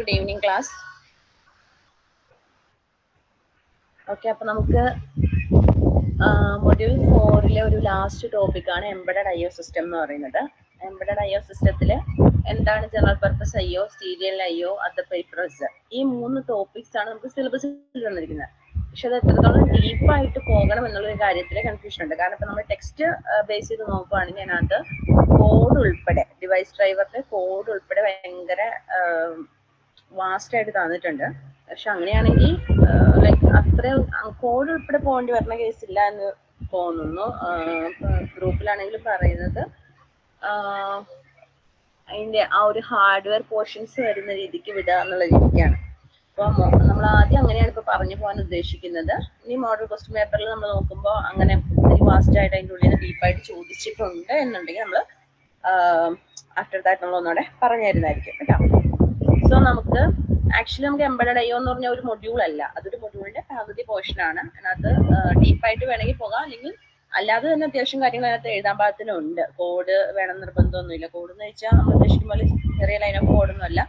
Good evening, class. Okay, അപ്പോൾ നമുക്ക് module 4-ലെ ഒരു ലാസ്റ്റ് ടോപ്പിക്കാണ് എംബഡഡ് IO സിസ്റ്റം എന്ന് പറയുന്നത്. എംബഡഡ് IO സിസ്റ്റത്തിൽ എന്താണ് general purpose IO, serial IO, other papers, ഈ 3 ടോപ്പിക്സ് ആണ് നമുക്ക് സിലബസിൽ തന്നിരിക്കുന്നത്. പക്ഷെ അത് എത്രത്തോളം ഡീപ്പായിട്ട് പോകണം എന്നുള്ളൊരു കാര്യത്തിൽ കൺഫ്യൂഷൻ ഉണ്ട്. കാരണം ഇപ്പം നമ്മൾ ടെക്സ്റ്റ് ബേസ് ചെയ്ത് നോക്കുകയാണെങ്കിൽ അതിനകത്ത് കോഡ് ഉൾപ്പെടെ, ഡിവൈസ് ഡ്രൈവറിന്റെ കോഡ് ഉൾപ്പെടെ ഭയങ്കര വാസ്റ്റ് ആയിട്ട് തന്നിട്ടുണ്ട്. പക്ഷെ അങ്ങനെയാണെങ്കിൽ ലൈക്ക് അത്രയും കോഡ് ഉൾപ്പെടെ പോകേണ്ടി വരുന്ന കേസില്ല എന്ന് തോന്നുന്നു. ഗ്രൂപ്പിലാണെങ്കിലും പറയുന്നത് അതിന്റെ ആ ഒരു ഹാർഡ്വെയർ പോർഷൻസ് വരുന്ന രീതിക്ക് വിടുക എന്നുള്ള രീതിക്കാണ്. അപ്പോൾ നമ്മൾ ആദ്യം അങ്ങനെയാണ് ഇപ്പോൾ പറഞ്ഞു പോകാൻ ഉദ്ദേശിക്കുന്നത്. ഇനി മോഡൽ ക്വസ്റ്റ്യൻ പേപ്പറിൽ നമ്മൾ നോക്കുമ്പോൾ അങ്ങനെ ഒത്തിരി വാസ്റ്റ് ആയിട്ട് അതിൻ്റെ ഉള്ളിൽ നിന്ന് ഡീപ്പായിട്ട് ചോദിച്ചിട്ടുണ്ട് എന്നുണ്ടെങ്കിൽ നമ്മൾ ആഫ്റ്റർ ദാറ്റ് നമ്മൾ ഒന്നുകൂടെ പറഞ്ഞു തരുന്നതായിരിക്കും കേട്ടോ. സോ നമുക്ക് ആക്ച്വലി നമുക്ക് എംബഡഡ് IO എന്ന് പറഞ്ഞ ഒരു മൊഡ്യൂൾ അല്ല, അതൊരു മൊഡ്യൂളിന്റെ പകുതി പോർഷൻ ആണ്. അതിനകത്ത് ഡീപ്പായിട്ട് വേണമെങ്കിൽ പോകാം, അല്ലെങ്കിൽ അല്ലാതെ തന്നെ അത്യാവശ്യം കാര്യങ്ങൾ അതിനകത്ത് എഴുതാൻ പാകത്തിനുണ്ട്. കോഡ് വേണം നിർബന്ധമൊന്നുമില്ല. കോഡ് എന്ന് വെച്ചാൽ നമ്മൾ ഉദ്ദേശിക്കുന്ന പോലെ ചെറിയ ലൈൻ ഓഫ് കോഡൊന്നും അല്ല.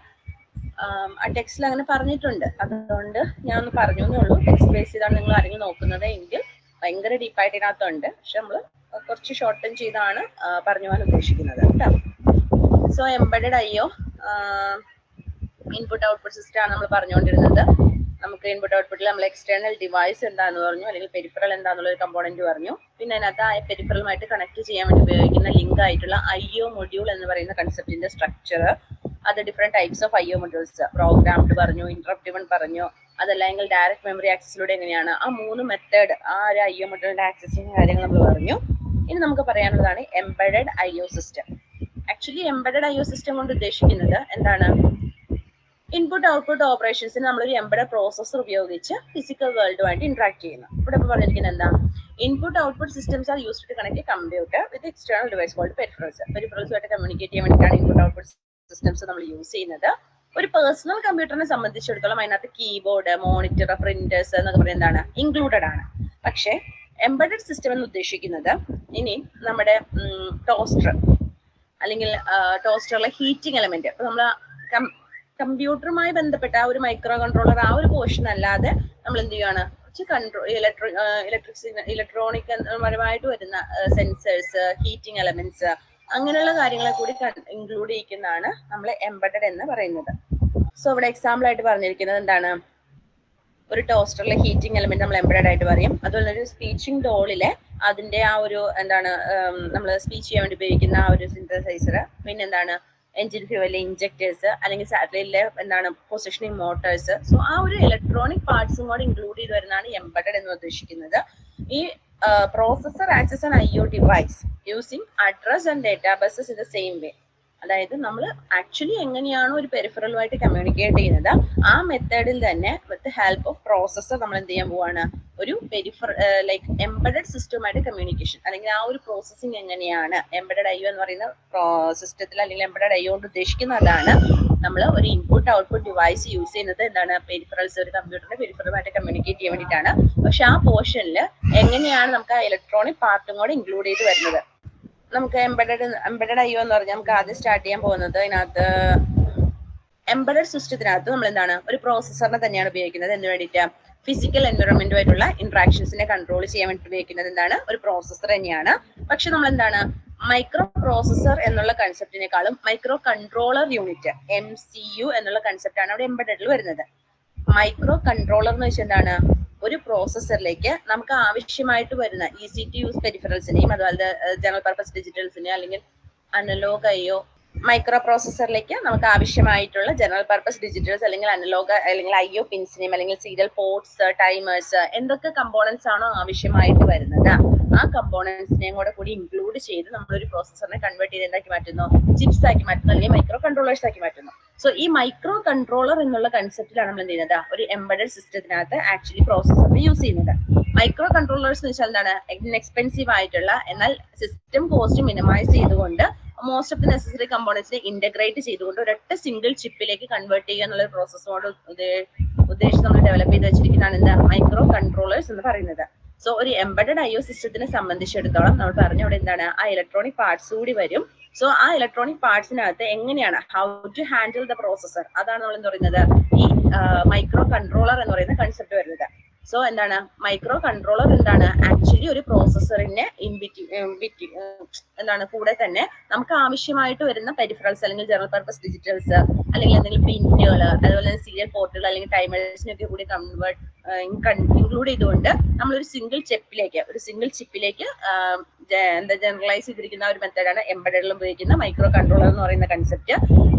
ആ ടെക്സ്റ്റിൽ അങ്ങനെ പറഞ്ഞിട്ടുണ്ട്, അതുകൊണ്ട് ഞാൻ ഒന്ന് പറഞ്ഞു എന്നേ ഉള്ളൂ. ടെക്സ്റ്റ് ബേസ് ചെയ്താണ് നിങ്ങൾ ആരെങ്കിലും നോക്കുന്നത് എങ്കിൽ ഭയങ്കര ഡീപ്പായിട്ട് ഇതിനകത്തുണ്ട്. പക്ഷെ നമ്മൾ കുറച്ച് ഷോർട്ട് ടൈം ചെയ്താണ് പറഞ്ഞു പോകാൻ ഉദ്ദേശിക്കുന്നത് കേട്ടോ. So embedded IO input output system ആണ് നമ്മൾ പറഞ്ഞുകൊണ്ടിരുന്നത്. നമുക്ക് ഇൻപുട്ട് ഔട്ട്പുട്ടിൽ നമ്മൾ എക്സ്റ്റേണൽ ഡിവൈസ് എന്താണെന്ന് പറഞ്ഞു, അല്ലെങ്കിൽ പെരിഫറൽ എന്താണെന്നുള്ള ഒരു കമ്പോണന്റ് പറഞ്ഞു. പിന്നെ അതിനകത്ത് ആ പെരിഫറലുമായിട്ട് കണക്ട് ചെയ്യാൻ വേണ്ടി ഉപയോഗിക്കുന്ന ലിങ്ക് ആയിട്ടുള്ള IO മൊഡ്യൂൾ എന്ന് പറയുന്ന കൺസെപ്റ്റിന്റെ സ്ട്രക്ചർ, അത് different types of IO modules, programmed പറഞ്ഞു, ഇന്ററപ്റ്റീവ് പറഞ്ഞു, അതല്ലെങ്കിൽ ഡയറക്റ്റ് മെമ്മറി ആക്സസിലൂടെ എങ്ങനെയാണ്, ആ 3 മെത്തേഡ് ആ ഒരു IO മൊഡ്യൂളിന്റെ ആക്സസിങ് കാര്യങ്ങൾ നമ്മൾ പറഞ്ഞു. ഇനി നമുക്ക് പറയാനുള്ളതാണ് embedded IO system. Actually embedded IO system കൊണ്ട് ഉദ്ദേശിക്കുന്നത് എന്താണ്? ഇൻപുട്ട് ഔട്ട്പുട്ട് ഓപ്പറേഷൻസിന് നമ്മളൊരു എംബഡഡ് പ്രോസസർ ഉപയോഗിച്ച് ഫിസിക്കൽ വേൾഡുമായിട്ട് ഇന്ററാക്ട് ചെയ്യുന്നു. ഇവിടെ ഇപ്പോൾ പറഞ്ഞിരിക്കുന്നത് എന്താ? Input output systems are used to connect computer with external device called peripherals. പെരിഫറൽസുമായിട്ട് കമ്മ്യൂണിക്കേറ്റ് ചെയ്യാൻ വേണ്ടിയിട്ടാണ് ഇൻപുട്ട് ഔട്ട്പുട്ട് സിസ്റ്റംസ് നമ്മൾ യൂസ് ചെയ്യുന്നത്. ഒരു പേഴ്സണൽ കമ്പ്യൂട്ടറിനെ സംബന്ധിച്ചിടത്തോളം അതിനകത്ത് കീബോർഡ്, മോണിറ്റർ, പ്രിന്റേഴ്സ് എന്നൊക്കെ പറയുന്നത് എന്താണ്? ഇൻക്ലൂഡഡ് ആണ്. പക്ഷേ എംബഡഡ് സിസ്റ്റം എന്ന് ഉദ്ദേശിക്കുന്നത് ഇനി നമ്മുടെ ടോസ്റ്റർ അല്ലെങ്കിൽ ടോസ്റ്ററിലെ ഹീറ്റിംഗ് എലമെന്റ്, ഇപ്പൊ നമ്മൾ കമ്പ്യൂട്ടറുമായി ബന്ധപ്പെട്ട ആ ഒരു മൈക്രോ കൺട്രോളർ ആ ഒരു പോർഷൻ അല്ലാതെ നമ്മൾ എന്ത് ചെയ്യുകയാണ്? ഇലക്ട്രോണിക് പരമായിട്ട് വരുന്ന സെൻസേഴ്സ്, ഹീറ്റിംഗ് എലമെന്റ്സ്, അങ്ങനെയുള്ള കാര്യങ്ങളെ കൂടി ഇൻക്ലൂഡ് ചെയ്യിക്കുന്നതാണ് നമ്മൾ എംബഡഡ് എന്ന് പറയുന്നത്. സോ ഇവിടെ എക്സാമ്പിൾ ആയിട്ട് പറഞ്ഞിരിക്കുന്നത് എന്താണ്? ഒരു ടോസ്റ്ററിലെ ഹീറ്റിംഗ് എലമെന്റ് നമ്മൾ എംബഡഡ് ആയിട്ട് പറയും. അതുപോലെ ഒരു സ്പീച്ചിങ് ഡോളിലെ അതിന്റെ ആ ഒരു എന്താണ്, നമ്മൾ സ്പീച്ച് ചെയ്യാൻ വേണ്ടി ഉപയോഗിക്കുന്ന ആ ഒരു സിന്തസൈസർ, പിന്നെ എന്താണ് എഞ്ചിൻ ഫ്യൂവലിലെ ഇഞ്ചക്ടേഴ്സ്, അല്ലെങ്കിൽ സാറ്റലൈറ്റിലെ എന്താണ് പൊസിഷനിങ് മോട്ടോഴ്സ്. സോ ആ ഒരു ഇലക്ട്രോണിക് പാർട്സും കൂടെ ഇൻക്ലൂഡ് ചെയ്ത് വരുന്നതാണ് എംബഡഡ് എന്ന് ഉദ്ദേശിക്കുന്നത്. ഈ processor access an IO device using address and data buses in the same way. അതായത് നമ്മൾ ആക്ച്വലി എങ്ങനെയാണോ ഒരു പെരിഫറലുമായിട്ട് കമ്മ്യൂണിക്കേറ്റ് ചെയ്യുന്നത് ആ മെത്തേഡിൽ തന്നെ വിത്ത് ഹെൽപ്പ് ഓഫ് പ്രോസസർ നമ്മൾ എന്ത് ചെയ്യാൻ പോവാണ്? ഒരു ലൈക്ക് എംബഡഡ് സിസ്റ്റവുമായിട്ട് കമ്മ്യൂണിക്കേഷൻ, അല്ലെങ്കിൽ ആ ഒരു പ്രോസസ്സിംഗ് എങ്ങനെയാണ് എംബഡഡ് IO എന്ന് പറയുന്ന സിസ്റ്റത്തിൽ, അല്ലെങ്കിൽ എംബഡഡ് IO കൊണ്ട് ഉദ്ദേശിക്കുന്ന അതാണ്. നമ്മൾ ഒരു ഇൻപുട്ട് ഔട്ട്പുട്ട് ഡിവൈസ് യൂസ് ചെയ്യുന്നത് എന്താണ്? പെരിഫറൽസ്, ഒരു കമ്പ്യൂട്ടറിന്റെ പെരിഫറലുമായിട്ട് കമ്മ്യൂണിക്കേറ്റ് ചെയ്യാൻ വേണ്ടിയിട്ടാണ്. പക്ഷെ ആ പോർഷനിൽ എങ്ങനെയാണ് നമുക്ക് ആ ഇലക്ട്രോണിക് പാർട്ടും കൂടെ ഇൻക്ലൂഡ് ചെയ്ത് വരുന്നത്? നമുക്ക് എംബഡഡ് IO എന്ന് പറഞ്ഞാൽ നമുക്ക് ആദ്യം സ്റ്റാർട്ട് ചെയ്യാൻ പോകുന്നത്, ഇതിനകത്ത് എംബഡഡ് സിസ്റ്റത്തിനകത്ത് നമ്മൾ എന്താണ്? ഒരു പ്രോസസറിനെ തന്നെയാണ് ഉപയോഗിക്കുന്നത്. എന്തിനു വേണ്ടിയിട്ട്? ഫിസിക്കൽ എൻവയോൺമെന്റുമായിട്ടുള്ള ഇന്ററാക്ഷൻസിനെ കൺട്രോൾ ചെയ്യാൻ വേണ്ടി ഉപയോഗിക്കുന്നത് എന്താണ്? ഒരു പ്രോസസർ തന്നെയാണ്. പക്ഷെ നമ്മൾ എന്താണ്? മൈക്രോ പ്രോസസർ എന്നുള്ള കൺസെപ്റ്റിനേക്കാളും മൈക്രോ കൺട്രോളർ യൂണിറ്റ്, MCU എന്നുള്ള കൺസെപ്റ്റ് ആണ് അവിടെ എംബഡഡിൽ വരുന്നത്. മൈക്രോ കൺട്രോളർ എന്ന് വെച്ചാൽ എന്താണ്? ഒരു പ്രോസസറിലേക്ക് നമുക്ക് ആവശ്യമായിട്ട് വരുന്ന ഈസി ടു യൂസ് പെരിഫറൽസിനെയും അതുപോലെ ജനറൽ പർപ്പസ് ഡിജിറ്റൽസിനെയും അല്ലെങ്കിൽ അനലോഗ് IO, മൈക്രോ പ്രോസസറിലേക്ക് നമുക്ക് ആവശ്യമായിട്ടുള്ള ജനറൽ പർപ്പസ് ഡിജിറ്റൽസ് അല്ലെങ്കിൽ അനലോഗ് അല്ലെങ്കിൽ IO പിൻസിനെയും അല്ലെങ്കിൽ സീരിയൽ പോർട്സ്, ടൈമേഴ്സ്, എന്തൊക്കെ കമ്പോണൻസ് ആണോ ആവശ്യമായിട്ട് വരുന്നത് ആ കമ്പോണൻസിനെയും കൂടി ഇൻക്ലൂഡ് ചെയ്ത് നമ്മളൊരു പ്രോസസറിനെ കൺവേർട്ട് ചെയ്ത് എന്താക്കി മാറ്റുന്നു? ചിപ്സ് ആക്കി മാറ്റുന്നു, അല്ലെങ്കിൽ മൈക്രോ കൺട്രോളേഴ്സ് ആക്കി മാറ്റുന്നു. സോ ഈ മൈക്രോ കൺട്രോളർ എന്നുള്ള കൺസെപ്റ്റിലാണ് നമ്മൾ എന്ത് ചെയ്യുന്നത്? ഒരു എംബഡഡ് സിസ്റ്റത്തിനകത്ത് ആക്ച്വലി പ്രോസസറിനെ യൂസ് ചെയ്യുന്നത്. മൈക്രോ കൺട്രോളേഴ്സ് എന്ന് വെച്ചാൽ എന്താണ്? എക്സ്പെൻസീവ് ആയിട്ടുള്ള എന്നാൽ സിസ്റ്റം കോസ്റ്റ് മിനിമൈസ് ചെയ്തുകൊണ്ട് മോസ്റ്റ് ഓഫ് ദി നെസസറി കമ്പോണൻസിനെ ഇന്റഗ്രേറ്റ് ചെയ്തുകൊണ്ട് ഒരൊറ്റ സിംഗിൾ ചിപ്പിലേക്ക് കൺവേർട്ട് ചെയ്യുക എന്നുള്ള പ്രോസസ്സോട് ഉദ്ദേശിച്ച് നമ്മൾ ഡെവലപ്പ് ചെയ്ത് വെച്ചിരിക്കുന്നതാണ് എന്താ? മൈക്രോ കൺട്രോളേഴ്സ് എന്ന് പറയുന്നത്. സോ ഒരു എംബഡഡ് IO സിസ്റ്റത്തിനെ സംബന്ധിച്ചിടത്തോളം നമ്മൾ പറഞ്ഞ ഇവിടെ എന്താണ്? ആ ഇലക്ട്രോണിക് പാർട്സ് കൂടി വരും. സോ ആ ഇലക്ട്രോണിക് പാർട്സിനകത്ത് എങ്ങനെയാണ് how to handle the processor, അതാണ് നമ്മൾ എന്ന് പറയുന്നത് ഈ മൈക്രോ കൺട്രോളർ എന്ന് പറയുന്ന കൺസെപ്റ്റ് വരുന്നത്. സോ എന്താണ് മൈക്രോ കൺട്രോളർ എന്താണ് ആക്ച്വലി ഒരു പ്രോസസറിന്റെ എന്താണ് കൂടെ തന്നെ നമുക്ക് ആവശ്യമായിട്ട് വരുന്ന പെരിഫറൽസ് അല്ലെങ്കിൽ ജനറൽ പർപ്പസ് ഡിജിറ്റൽസ് അല്ലെങ്കിൽ എന്തെങ്കിലും പിന്നുകൾ അതുപോലെ സീരിയൽ പോർട്ടുകൾ അല്ലെങ്കിൽ ടൈമേഴ്സിനൊക്കെ കൂടി ഇൻക്ലൂഡ് ചെയ്തുകൊണ്ട് നമ്മളൊരു സിംഗിൾ ചിപ്പിലേക്ക് എന്താ ജനറലൈസ് ചെയ്തിരിക്കുന്ന ഒരു മെത്തേഡാണ് എംബഡഡിൽ ഉപയോഗിക്കുന്ന മൈക്രോ കൺട്രോളർ എന്ന് പറയുന്ന കൺസെപ്റ്റ്.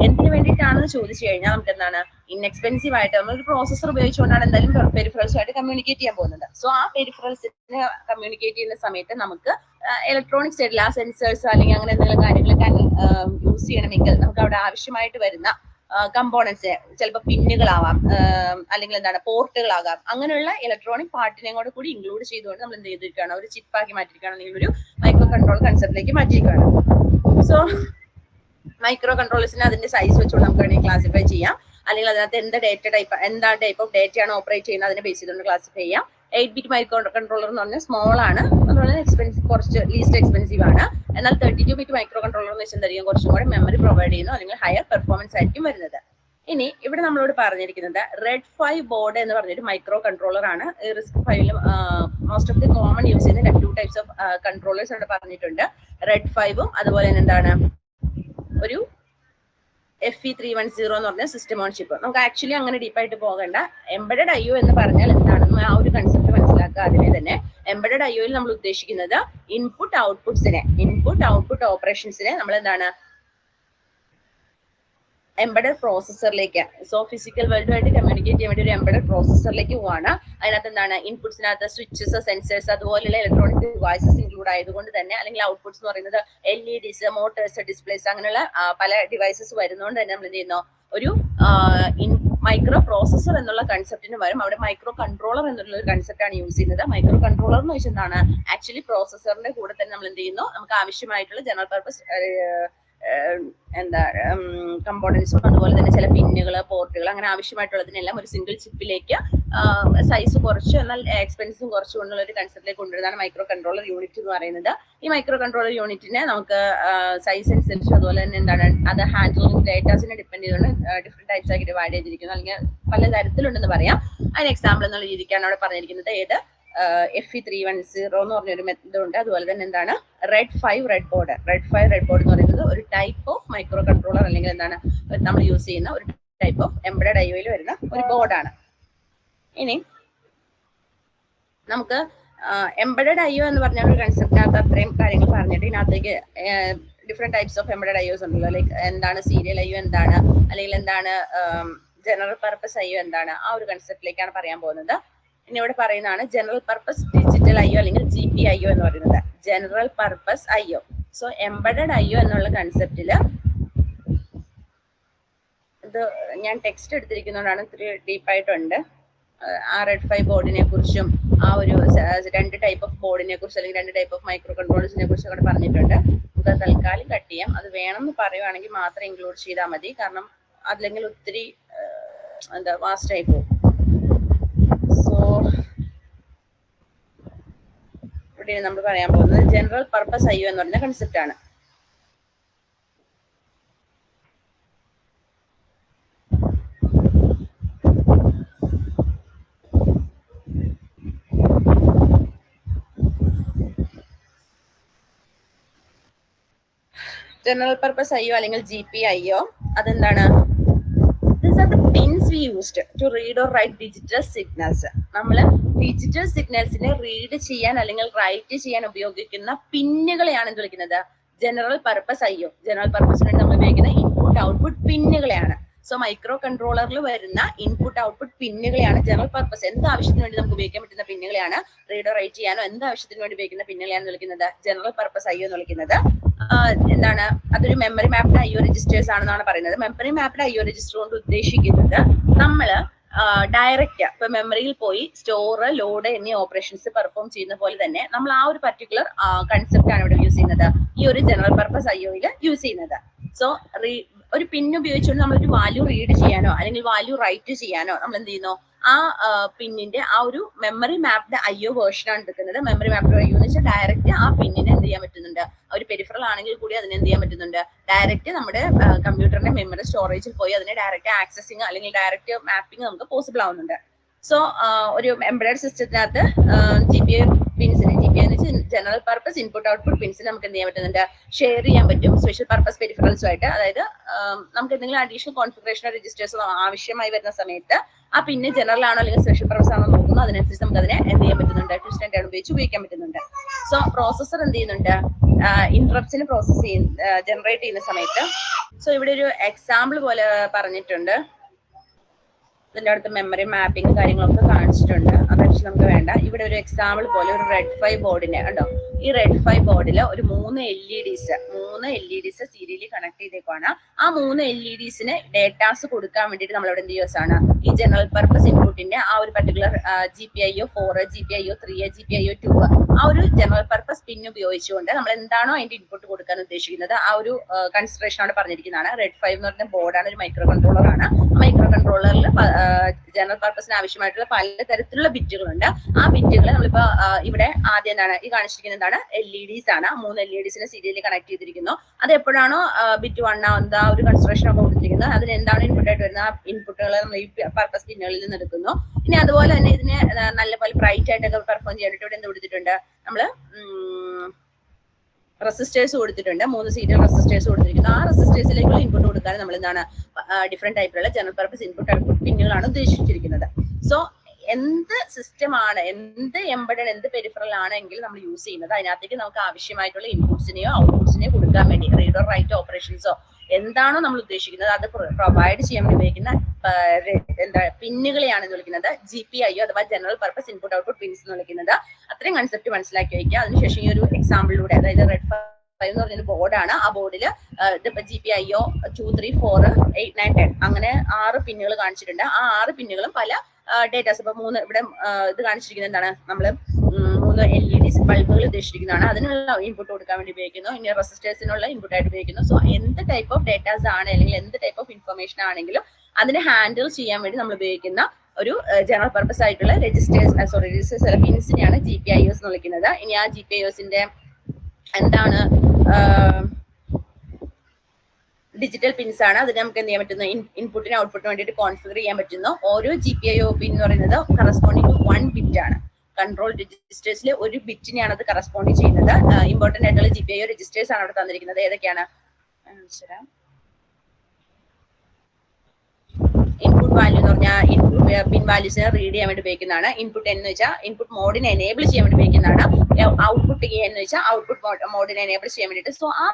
എന്തിനു വേണ്ടിയിട്ടാണെന്ന് ചോദിച്ചു കഴിഞ്ഞാൽ നമുക്ക് എന്താണ് ഇൻഎക്സ്പെൻസീവ് ആയിട്ട് നമ്മളൊരു പ്രോസസർ ഉപയോഗിച്ചുകൊണ്ടാണ് എന്തായാലും പെരിഫറൽസ് ആയിട്ട് കമ്മ്യൂണിക്കേറ്റ് ചെയ്യാൻ പോകുന്നത്. സോ ആ പെരിഫറൽസിനെ കമ്മ്യൂണിക്കേറ്റ് ചെയ്യുന്ന സമയത്ത് നമുക്ക് ഇലക്ട്രോണിക് സൈഡിൽ ആ സെൻസേഴ്സ് അല്ലെങ്കിൽ അങ്ങനെ എന്തെങ്കിലും കാര്യങ്ങളൊക്കെ യൂസ് ചെയ്യണമെങ്കിൽ നമുക്ക് അവിടെ ആവശ്യമായിട്ട് വരുന്ന കമ്പോണൻസ് ചിലപ്പോൾ പിന്നുകളാവാം അല്ലെങ്കിൽ എന്താണ് പോർട്ടുകളാകാം, അങ്ങനെയുള്ള ഇലക്ട്രോണിക് പാർട്ടിനെ കൂടി ഇൻക്ലൂഡ് ചെയ്തുകൊണ്ട് നമ്മൾ എന്ത് ചെയ്തിരിക്കുകയാണ് ഒരു ചിപ്പാക്കി മാറ്റിയിരിക്കുകയാണ് അല്ലെങ്കിൽ ഒരു മൈക്രോ കൺട്രോൾ കൺസെപ്റ്റിലേക്ക് മാറ്റിയിരിക്കുകയാണ്. സോ മൈക്രോ കൺട്രോളേഴ്സിനെ അതിന്റെ സൈസ് വെച്ചുകൊണ്ട് നമുക്ക് വേണമെങ്കിൽ ക്ലാസിഫൈ ചെയ്യാം, അല്ലെങ്കിൽ അതിനകത്ത് എന്താ ടൈപ്പ് ഓഫ് ഡേറ്റയാണ് ഓപ്പറേറ്റ് ചെയ്യുന്നത് അതിനെ ബേസ് ചെയ്തുകൊണ്ട് ക്ലാസിഫൈ ചെയ്യാം. 8-bit മൈക്രോ കൺട്രോളർ എന്ന് പറഞ്ഞാൽ സ്മോൾ ആണ്, അതുപോലെ കുറച്ച് ലീസ്റ്റ് എക്സ്പെൻസീവ് ആണ്. എന്നാൽ 32-bit മൈക്രോ കൺട്രോളർ എന്ന് വെച്ചാൽ എന്തായിരിക്കും കുറച്ചും കൂടെ മെമ്മറി പ്രൊവൈഡ് ചെയ്യുന്നു അല്ലെങ്കിൽ ഹയർ പെർഫോമൻസ് ആയിരിക്കും വരുന്നത്. ഇനി ഇവിടെ നമ്മളോട് പറഞ്ഞിരിക്കുന്നത് റെഡ് 5 ബോർഡ് എന്ന് പറഞ്ഞൊരു മൈക്രോ കൺട്രോളർ ആണ്. RISC-V most of the common use ചെയ്യുന്ന 2 ടൈപ്സ് ഓഫ് കൺട്രോളേഴ്സ് ഇവിടെ പറഞ്ഞിട്ടുണ്ട്. റെഡ് 5ഉം അതുപോലെ തന്നെ എന്താണ് ഒരു FE310 എന്ന് പറഞ്ഞ സിസ്റ്റം ഓൺ ചിപ്പ്. നമുക്ക് ആക്ച്വലി അങ്ങനെ ഡീപ്പായിട്ട് പോകണ്ട. എംബഡഡ് IO എന്ന് പറഞ്ഞാൽ എന്താണെന്ന് ആ ഒരു കൺസെപ്റ്റ് മനസ്സിലാക്കുക. അതിനെ തന്നെ എംബഡഡ് IOയിൽ നമ്മൾ ഉദ്ദേശിക്കുന്നത് ഇൻപുട്ട് ഔട്ട്പുട്ട് ഓപ്പറേഷൻസിനെ നമ്മൾ എന്താണ് എംബഡഡ് പ്രോസസറിലേക്ക്, സോ ഫിസിക്കൽ വേൾഡുമായിട്ട് കമ്മ്യൂണിക്കേറ്റ് ചെയ്യാൻ വേണ്ടി ഒരു എംബഡഡ് പ്രോസസറിലേക്ക് പോവാണ്. അതിനകത്ത് എന്താണ് ഇൻപുട്സിനകത്ത് സ്വിച്ചസ്, സെൻസേഴ്സ് അതുപോലെയുള്ള ഇലക്ട്രോണിക് ഡിവൈസസ് ഇൻക്ലൂഡ് ആയതുകൊണ്ട് തന്നെ, അല്ലെങ്കിൽ ഔട്ട്പുട്ട്സ് എന്ന് പറയുന്നത് LEDs, മോട്ടേഴ്സ്, ഡിസ്പ്ലേസ് അങ്ങനെയുള്ള പല ഡിവൈസസ് വരുന്നതുകൊണ്ട് തന്നെ നമ്മൾ എന്ത് ചെയ്യുന്നു ഒരു മൈക്രോ പ്രോസസർ എന്നുള്ള കൺസെപ്റ്റിന് പകരം അവിടെ മൈക്രോ കൺട്രോളർ എന്നുള്ള ഒരു കൺസെപ്റ്റ് ആണ് യൂസ് ചെയ്യുന്നത്. മൈക്രോ കൺട്രോളർ എന്ന് വെച്ചാൽ എന്താണ് ആക്ച്വലി പ്രോസസറിന്റെ കൂടെ തന്നെ നമ്മൾ എന്ത് ചെയ്യുന്നു നമുക്ക് ആവശ്യമായിട്ടുള്ള ജനറൽ പർപ്പസ് കമ്പോണൻസും അതുപോലെ തന്നെ ചില പിന്നുകൾ, പോർട്ടുകൾ അങ്ങനെ ആവശ്യമായിട്ടുള്ളതിനെല്ലാം ഒരു സിംഗിൾ ചിപ്പിലേക്ക് സൈസ് കുറച്ച് എന്നാൽ എക്സ്പെൻസും കുറച്ച് കൊണ്ടുള്ള ഒരു കൺസെപ്റ്റിലേക്ക് കൊണ്ടുവരുന്നതാണ് മൈക്രോ കൺട്രോളർ യൂണിറ്റ് എന്ന് പറയുന്നത്. ഈ മൈക്രോ കൺട്രോളർ യൂണിറ്റിനെ നമുക്ക് സൈസ് അനുസരിച്ച് അതുപോലെ തന്നെ എന്താണ് അത് ഹാൻഡിലിംഗ് ഡേറ്റാസിനെ ഡിപ്പെൻഡ് ചെയ്തുകൊണ്ട് ഡിഫറെന്റ് ടൈപ്സ് ആക്കി ഡിവൈഡ് ചെയ്തിരിക്കുന്നു, അല്ലെങ്കിൽ പല തരത്തിലുണ്ടെന്ന് പറയാം. അതിന് എക്സാമ്പിൾ എന്നുള്ള രീതിക്കാണ് അവിടെ പറഞ്ഞിരിക്കുന്നത്. FE310 എന്ന് പറഞ്ഞൊരു മെത്തേഡ് ഉണ്ട്. അതുപോലെ തന്നെ എന്താണ് റെഡ് 5 ബോർഡ് എന്ന് പറയുന്നത് ഒരു ടൈപ്പ് ഓഫ് മൈക്രോ കൺട്രോളർ അല്ലെങ്കിൽ എന്താണ് നമ്മൾ യൂസ് ചെയ്യുന്ന ഒരു ടൈപ്പ് ഓഫ് എംബഡഡ് IOയിൽ വരുന്ന ഒരു ബോർഡാണ്. ഇനി നമുക്ക് എംബഡഡ് IO എന്ന് പറഞ്ഞ ഒരു കൺസെപ്റ്റിനകത്ത് അത്രയും കാര്യങ്ങൾ പറഞ്ഞിട്ട് ഇതിനകത്തേക്ക് different types of embedded IOs ഉണ്ടല്ലോ. ലൈക്ക് എന്താണ് സീരിയൽ IO എന്താണ്, അല്ലെങ്കിൽ എന്താണ് ജനറൽ പർപ്പസ് IO എന്താണ്, ആ ഒരു കൺസെപ്റ്റിലേക്കാണ് പറയാൻ പോകുന്നത്. ഇനി ഇവിടെ പറയുന്നതാണ് ജനറൽ പർപ്പസ് ഡിജിറ്റൽ IO അല്ലെങ്കിൽ GPIO എന്ന് പറയുന്നത്. General purpose IO. So embedded IO എന്നുള്ള കൺസെപ്റ്റില് ഇത് ഞാൻ ടെക്സ്റ്റ് എടുത്തിരിക്കുന്നതുകൊണ്ടാണ് ഇത്തിരി ഡീപ്പായിട്ടുണ്ട്. ആ റെഡ് 5 ബോർഡിനെ കുറിച്ചും ആ ഒരു 2 ടൈപ്പ് ഓഫ് ബോർഡിനെ കുറിച്ച് അല്ലെങ്കിൽ 2 ടൈപ്പ് ഓഫ് മൈക്രോ കൺട്രോളേഴ്സിനെ കുറിച്ച് അവിടെ പറഞ്ഞിട്ടുണ്ട്. നമുക്ക് തൽക്കാലം കട്ട് ചെയ്യാം. അത് വേണമെന്ന് പറയുവാണെങ്കിൽ മാത്രം ഇൻക്ലൂഡ് ചെയ്താൽ മതി, കാരണം അല്ലെങ്കിൽ ഒത്തിരി വാസ്റ്റ് ആയി പോകും. സോ ഇവിടെ നമ്മൾ പറയാൻ പോകുന്നത് ജനറൽ പർപ്പസ് IO എന്ന് പറയുന്ന കൺസെപ്റ്റ് ആണ്. ജനറൽ പർപ്പസ് IO അല്ലെങ്കിൽ GPIO അതെന്താണ്? These are the pins we used to read or write digital signals. നമ്മൾ ഡിജിറ്റൽ സിഗ്നൽസിനെ റീഡ് ചെയ്യാൻ അല്ലെങ്കിൽ റൈറ്റ് ചെയ്യാൻ ഉപയോഗിക്കുന്ന പിന്നുകളെയാണ് എന്ത് വിളിക്കുന്നത്? General purpose IO. ജനറൽ പർപ്പസിന് വേണ്ടി നമ്മൾ ഉപയോഗിക്കുന്ന ഇൻപുട്ട് ഔട്ട്പുട്ട് പിന്നുകളെയാണ്. സോ മൈക്രോ കൺട്രോളറിൽ വരുന്ന ഇൻപുട്ട് ഔട്ട്പുട്ട് പിന്നുകളെയാണ് ജനറൽ പർപ്പസ്. എന്ത് ആവശ്യത്തിന് വേണ്ടി നമുക്ക് ഉപയോഗിക്കാൻ പറ്റുന്ന പിന്നുകളെയാണ്, റീഡോ റൈറ്റ് ചെയ്യാനോ എന്ത് ആവശ്യത്തിന് വേണ്ടി ഉപയോഗിക്കുന്ന പിന്നുകളെയാണ് വിളിക്കുന്നത് ജനറൽ പർപ്പസ് IO എന്ന് വിളിക്കുന്നത്. എന്താണ് അതൊരു മെമ്മറി മാപ്ഡ് IO രജിസ്റ്റേഴ്സ് ആണെന്നാണ് പറയുന്നത്. മെമ്മറി മാപ്ഡ് IO രജിസ്റ്റർ കൊണ്ട് ഉദ്ദേശിക്കുന്നത് നമ്മള് ഡയറക്റ്റ് ഇപ്പൊ മെമ്മറിയിൽ പോയി സ്റ്റോർ, ലോഡ് എന്നീ ഓപ്പറേഷൻസ് പെർഫോം ചെയ്യുന്ന പോലെ തന്നെ നമ്മൾ ആ ഒരു പർട്ടിക്കുലർ കൺസെപ്റ്റ് ആണ് ഇവിടെ യൂസ് ചെയ്യുന്നത്, ഈ ഒരു ജനറൽ പർപ്പസ് IOയിൽ യൂസ് ചെയ്യുന്നത്. സോ ഒരു പിൻ ഉപയോഗിച്ചുകൊണ്ട് നമ്മളൊരു വാല്യൂ റീഡ് ചെയ്യാനോ അല്ലെങ്കിൽ വാല്യൂ റൈറ്റ് ചെയ്യാനോ നമ്മൾ എന്ത് ചെയ്യുന്നു, ആ പിന്നിന്റെ ആ ഒരു മെമ്മറി മാപ്ഡ് IO വേർഷൻ ആണ് എടുക്കുന്നത്. മെമ്മറി മാപ്ഡ് IO എന്ന് വെച്ചാൽ ഡയറക്റ്റ് ആ പിന്നിനെ എന്ത് ചെയ്യാൻ പറ്റുന്നുണ്ട്, ഒരു പെരിഫറൽ ആണെങ്കിൽ കൂടി അതിനെ എന്ത് ചെയ്യാൻ പറ്റുന്നുണ്ട്, ഡയറക്റ്റ് നമ്മുടെ കമ്പ്യൂട്ടറിന്റെ മെമ്മറി സ്റ്റോറേജിൽ പോയി അതിനെ ഡയറക്റ്റ് ആക്സസിങ് അല്ലെങ്കിൽ ഡയറക്റ്റ് മാപ്പിംഗ് നമുക്ക് പോസിബിൾ ആവുന്നുണ്ട്. സോ ഒരു എംബഡഡ് സിസ്റ്റത്തിനകത്ത് GPIO പിൻസിന്, GPIO എന്ന് വെച്ചാൽ ജനറൽ പർപ്പസ് ഇൻപുട്ട് ഔട്ട്പുട്ട് പിൻസിന് നമുക്ക് എന്ത് ചെയ്യാൻ പറ്റുന്നുണ്ട്, ഷെയർ ചെയ്യാൻ പറ്റും സ്പെഷ്യൽ പർപ്പസ് പെരിഫറൽസുമായിട്ട്. അതായത് നമുക്ക് എന്തെങ്കിലും അഡീഷണൽ കോൺഫിഗറേഷനോ രജിസ്റ്റേഴ്സോ ആവശ്യമായി വരുന്ന സമയത്ത് ആ പിന്നെ ജനറൽ ആണോ അല്ലെങ്കിൽ സ്പെഷ്യൽ പർപ്പസ് ആണോ നോക്കുന്നു, അതിനനുസരിച്ച് നമുക്ക് അതിനെ എന്ത് ചെയ്യാൻ പറ്റുന്നുണ്ട്, ട്വിസ്റ്റ് ആൻഡ് ടേൺ ഉപയോഗിച്ച് ഉപയോഗിക്കാൻ പറ്റുന്നുണ്ട്. സോ പ്രോസസർ എന്ത് ചെയ്യുന്നുണ്ട്, ഇന്ററപ്റ്റ്സിന് പ്രോസസ് ജനറേറ്റ് ചെയ്യുന്ന സമയത്ത്. സോ ഇവിടെ ഒരു എക്സാമ്പിൾ പോലെ പറഞ്ഞിട്ടുണ്ട്. ഇതിന്റെ അടുത്ത് മെമ്മറി മാപ്പിംഗ് കാര്യങ്ങളൊക്കെ കാണിച്ചിട്ടുണ്ട്. അത് ആക്ച്വലി നമുക്ക് വേണ്ട. ഇവിടെ ഒരു എക്സാമ്പിൾ പോലെ ഒരു റെഡ് 5 ബോർഡിനെ കണ്ടോ, ഈ റെഡ് 5 ബോർഡിൽ ഒരു 3 LEDs സീരിയലി കണക്ട് ചെയ്തേക്കാണ്. ആ 3 LEDസിന് ഡേറ്റാസ് കൊടുക്കാൻ വേണ്ടിയിട്ട് നമ്മൾ ഇവിടെ എന്ത് യൂസാണ്, ഈ ജനറൽ പർപ്പസ് ഇൻപുട്ടിന്റെ ആ ഒരു പർട്ടിക്കുലർ GPIO 4, GPIO 3, GPIO 2 ആ ഒരു ജനറൽ പർപ്പസ് പിൻ ഉപയോഗിച്ചുകൊണ്ട് നമ്മൾ എന്താണോ അതിന്റെ ഇൻപുട്ട് കൊടുക്കാൻ ഉദ്ദേശിക്കുന്നത് ആ ഒരു കൺസിഡറേഷൻ ആണ് പറഞ്ഞിരിക്കുന്നതാണ്. റെഡ് 5 എന്ന് പറഞ്ഞ ബോർഡാണ്, ഒരു മൈക്രോ കൺട്രോളർ ആണ്. മൈക്രോ കൺട്രോളറിൽ ജനറൽ പർപ്പസിന് ആവശ്യമായിട്ടുള്ള പലതരത്തിലുള്ള ബിറ്റുകളുണ്ട്. ആ ബിറ്റുകൾ നമ്മളിപ്പോ ഇവിടെ ആദ്യം എന്താണ് ഈ കാണിച്ചിരിക്കുന്നത്, എന്താണ് LEDs ആണ്. 3 LEDസിനെ സീരിയലി കണക്ട് ചെയ്തിരിക്കുന്നു. അത് എപ്പോഴാണോ ബിറ്റ് 1 ആവുന്നത് ആ ഒരു കൺസ്ട്രക്ഷൻ ഒക്കെ കൊടുത്തിരിക്കുന്നത്, അതിന് എന്താണ് ഇൻപുട്ട് ആയിട്ട് വരുന്നത്, ആ ഇൻപുട്ടുകൾ നമ്മൾ ഈ പർപ്പസ് പിന്നുകളിൽ നിന്ന് എടുക്കുന്നു. ഇനി അതുപോലെ തന്നെ ഇതിനെ നല്ലപോലെ ബ്രൈറ്റ് ആയിട്ടൊക്കെ പെർഫോം ചെയ്യാനായിട്ട് ഇവിടെ എന്ത് കൊടുത്തിട്ടുണ്ട്, നമ്മള് റെസിസ്റ്റേഴ്സ് കൊടുത്തിട്ടുണ്ട്. 3 സീരിയൽ റെസിസ്റ്റേഴ്സ് കൊടുത്തിരിക്കുന്നു. ആ റെസിസ്റ്റേഴ്സിലേക്കുള്ള ഇൻപുട്ട് കൊടുക്കാൻ നമ്മൾ എന്താണ് ഡിഫറെന്റ് ടൈപ്പിലുള്ള ജനറൽ പർപ്പസ് ഇൻപുട്ട് ഔട്ട്പുട്ട് പിന്നുകളാണ് ഉദ്ദേശിച്ചിരിക്കുന്നത്. സോ എന്ത് സിസ്റ്റം ആണ്, എന്ത് എംബഡഡ് എന്ത് പെരിഫറൽ ആണെങ്കിൽ നമ്മൾ യൂസ് ചെയ്യുന്നത്, അതിനകത്തേക്ക് നമുക്ക് ആവശ്യമായിട്ടുള്ള ഇൻപുട്സിനെയോ ഔട്ട്പുട്സിനെയോ കൊടുക്കാൻ വേണ്ടി റീഡ് ഓർ റൈറ്റ് ഓപ്പറേഷൻസോ എന്താണോ നമ്മൾ ഉദ്ദേശിക്കുന്നത് അത് പ്രൊവൈഡ് ചെയ്യാൻ വേണ്ടി ഉപയോഗിക്കുന്ന എന്താ പിന്നുകളെയാണ് വിളിക്കുന്നത് GPIO അഥവാ general purpose input output pins എന്ന് വിളിക്കുന്നത്. അത്രയും കൺസെപ്റ്റ് മനസ്സിലാക്കി വയ്ക്കുക. അതിനുശേഷം ഈ ഒരു എക്സാമ്പിളിലൂടെ, അതായത് റെഡ് 5 എന്ന് പറഞ്ഞൊരു ബോർഡാണ്. ആ ബോർഡിൽ GPIO 2, 3, 4, 8, 9, 10 അങ്ങനെ 6 പിന്നുകൾ കാണിച്ചിട്ടുണ്ട്. ആ 6 പിന്നുകളും പല ഡേറ്റാസ്. ഇപ്പൊ 3 ഇവിടെ ഇത് കാണിച്ചിരിക്കുന്നത് എന്താണ്, നമ്മൾ 3 LEDs ബൾബുകൾ ഉദ്ദേശിച്ചിരിക്കുന്നതാണ്. അതിനുള്ള ഇൻപുട്ട് കൊടുക്കാൻ വേണ്ടി ഉപയോഗിക്കുന്നു. ഇനി റെസിസ്റ്റേഴ്സിനുള്ള ഇൻപുട്ട് ആയിട്ട് ഉപയോഗിക്കുന്നു. സോ എന്ത് ടൈപ്പ് ഓഫ് ഡേറ്റാസ് ആണ് അല്ലെങ്കിൽ എന്ത് ടൈപ്പ് ഓഫ് ഇൻഫർമേഷൻ ആണെങ്കിലും അതിനെ ഹാൻഡിൽ ചെയ്യാൻ വേണ്ടി നമ്മൾ ഉപയോഗിക്കുന്ന ഒരു ജനറൽ പർപ്പസ് ആയിട്ടുള്ള രജിസ്റ്റേഴ്സ് പിൻസിനെയാണ് GPIOs എന്ന് വിളിക്കുന്നത്. ഇനി ആ GPIOsന്റെ എന്താണ് ഡിജിറ്റൽ പിൻസ് ആണ്. അതിന് നമുക്ക് എന്ത് ചെയ്യാൻ പറ്റുന്നു, ഇൻപുട്ടിന് ഔട്ട്പുട്ടിന് വേണ്ടിയിട്ട് കോൺഫിഗർ ചെയ്യാൻ പറ്റുന്നു. ഓരോ GPIO പിൻ എന്ന് പറയുന്നത് കറസ്പോണ്ടിങ് ടു 1 ബിറ്റ് ആണ്. കൺട്രോൾ രജിസ്റ്റേഴ്സിൽ ഒരു ബിറ്റിനെയാണ് അത് കറസ്പോണ്ട് ചെയ്യുന്നത്. ഇമ്പോർട്ടന്റ് ആയിട്ടുള്ള GPIO രജിസ്റ്റേഴ്സ് ആണ് അവിടെ തന്നിരിക്കുന്നത്. ഏതൊക്കെയാണ്, ഇൻപുട്ട് വാല്യൂ എന്ന് പറഞ്ഞാൽ ഇൻപുട്ട് പിൻ വാല്യൂസിനെ റീഡ് ചെയ്യാൻ വേണ്ടി ഉപയോഗിക്കുന്നതാണ്. ഇൻപുട്ട് എന്ന് വെച്ചാൽ ഇൻപുട്ട് മോഡിനെ എനേബിൾ ചെയ്യാൻ വേണ്ടി ഉപയോഗിക്കുന്നതാണ്. ഔട്ട്പുട്ട് എന്ന് വെച്ചാൽ ഔട്ട്പുട്ട് മോഡിനെ എനേബിൾ ചെയ്യാൻ വേണ്ടിയിട്ട്. സോ ആ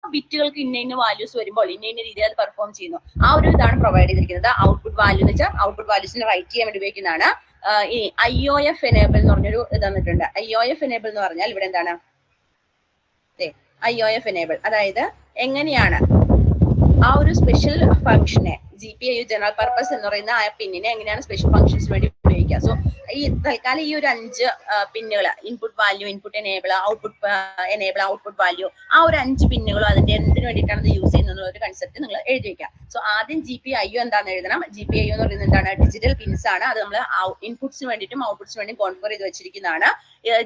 ബിറ്റുകൾക്ക് ഇന്ന വാല്യൂസ് വരുമ്പോൾ ഇന്ന രീതിയിൽ അത് പെർഫോം ചെയ്യുന്നു. ആ ഒരു ഇതാണ് പ്രൊവൈഡ് ചെയ്തിരിക്കുന്നത്. ഔട്ട്പുട്ട് വാല്യൂ എന്ന് വെച്ചാൽ ഔട്ട്പുട്ട് വാല്യൂസിനെ റൈറ്റ് ചെയ്യാൻ വേണ്ടി ഉപയോഗിക്കുന്നതാണ്. ഈ IOF എനേബിൾ എന്ന് പറഞ്ഞൊരു ഇത് തന്നിട്ടുണ്ട്. IOF എനേബിൾ എന്ന് പറഞ്ഞാൽ ഇവിടെ എന്താണ്, IOF എനേബിൾ അതായത് എങ്ങനെയാണ് ആ ഒരു സ്പെഷ്യൽ ഫംഗ്ഷനെ GPIO ജനറൽ പർപ്പസ് എന്ന് പറയുന്ന ആ പിന്നിനെ എങ്ങനെയാണ് സ്പെഷ്യൽ ഫംഗ്ഷൻസ് വേണ്ടി ഉപയോഗിക്കുക. സോ ഈ തൽക്കാലം ഈ ഒരു 5 പിന്നുകൾ, input value, input enable, output value, ആ ഒരു 5 പിന്നുകളും അതിന്റെ എന്തിനു വേണ്ടിയിട്ടാണ് ഇത് യൂസ് ചെയ്യുന്നത് ഒരു കൺസെപ്റ്റ് നിങ്ങൾ എഴുതി വെക്കാം. സോ ആദ്യം GPIO എന്താണെന്ന് എഴുതണം. GPIO എന്ന് പറയുന്നത് എന്താണ്, ഡിജിറ്റൽ പിൻസ് ആണ്. അത് നമ്മൾ ഇൻപുട്സിന് വേണ്ടിയിട്ടും ഔട്ട്പുട്സിന് വേണ്ടിയും കോൺഫിഗർ ചെയ്ത് വെച്ചിരിക്കുന്നതാണ്.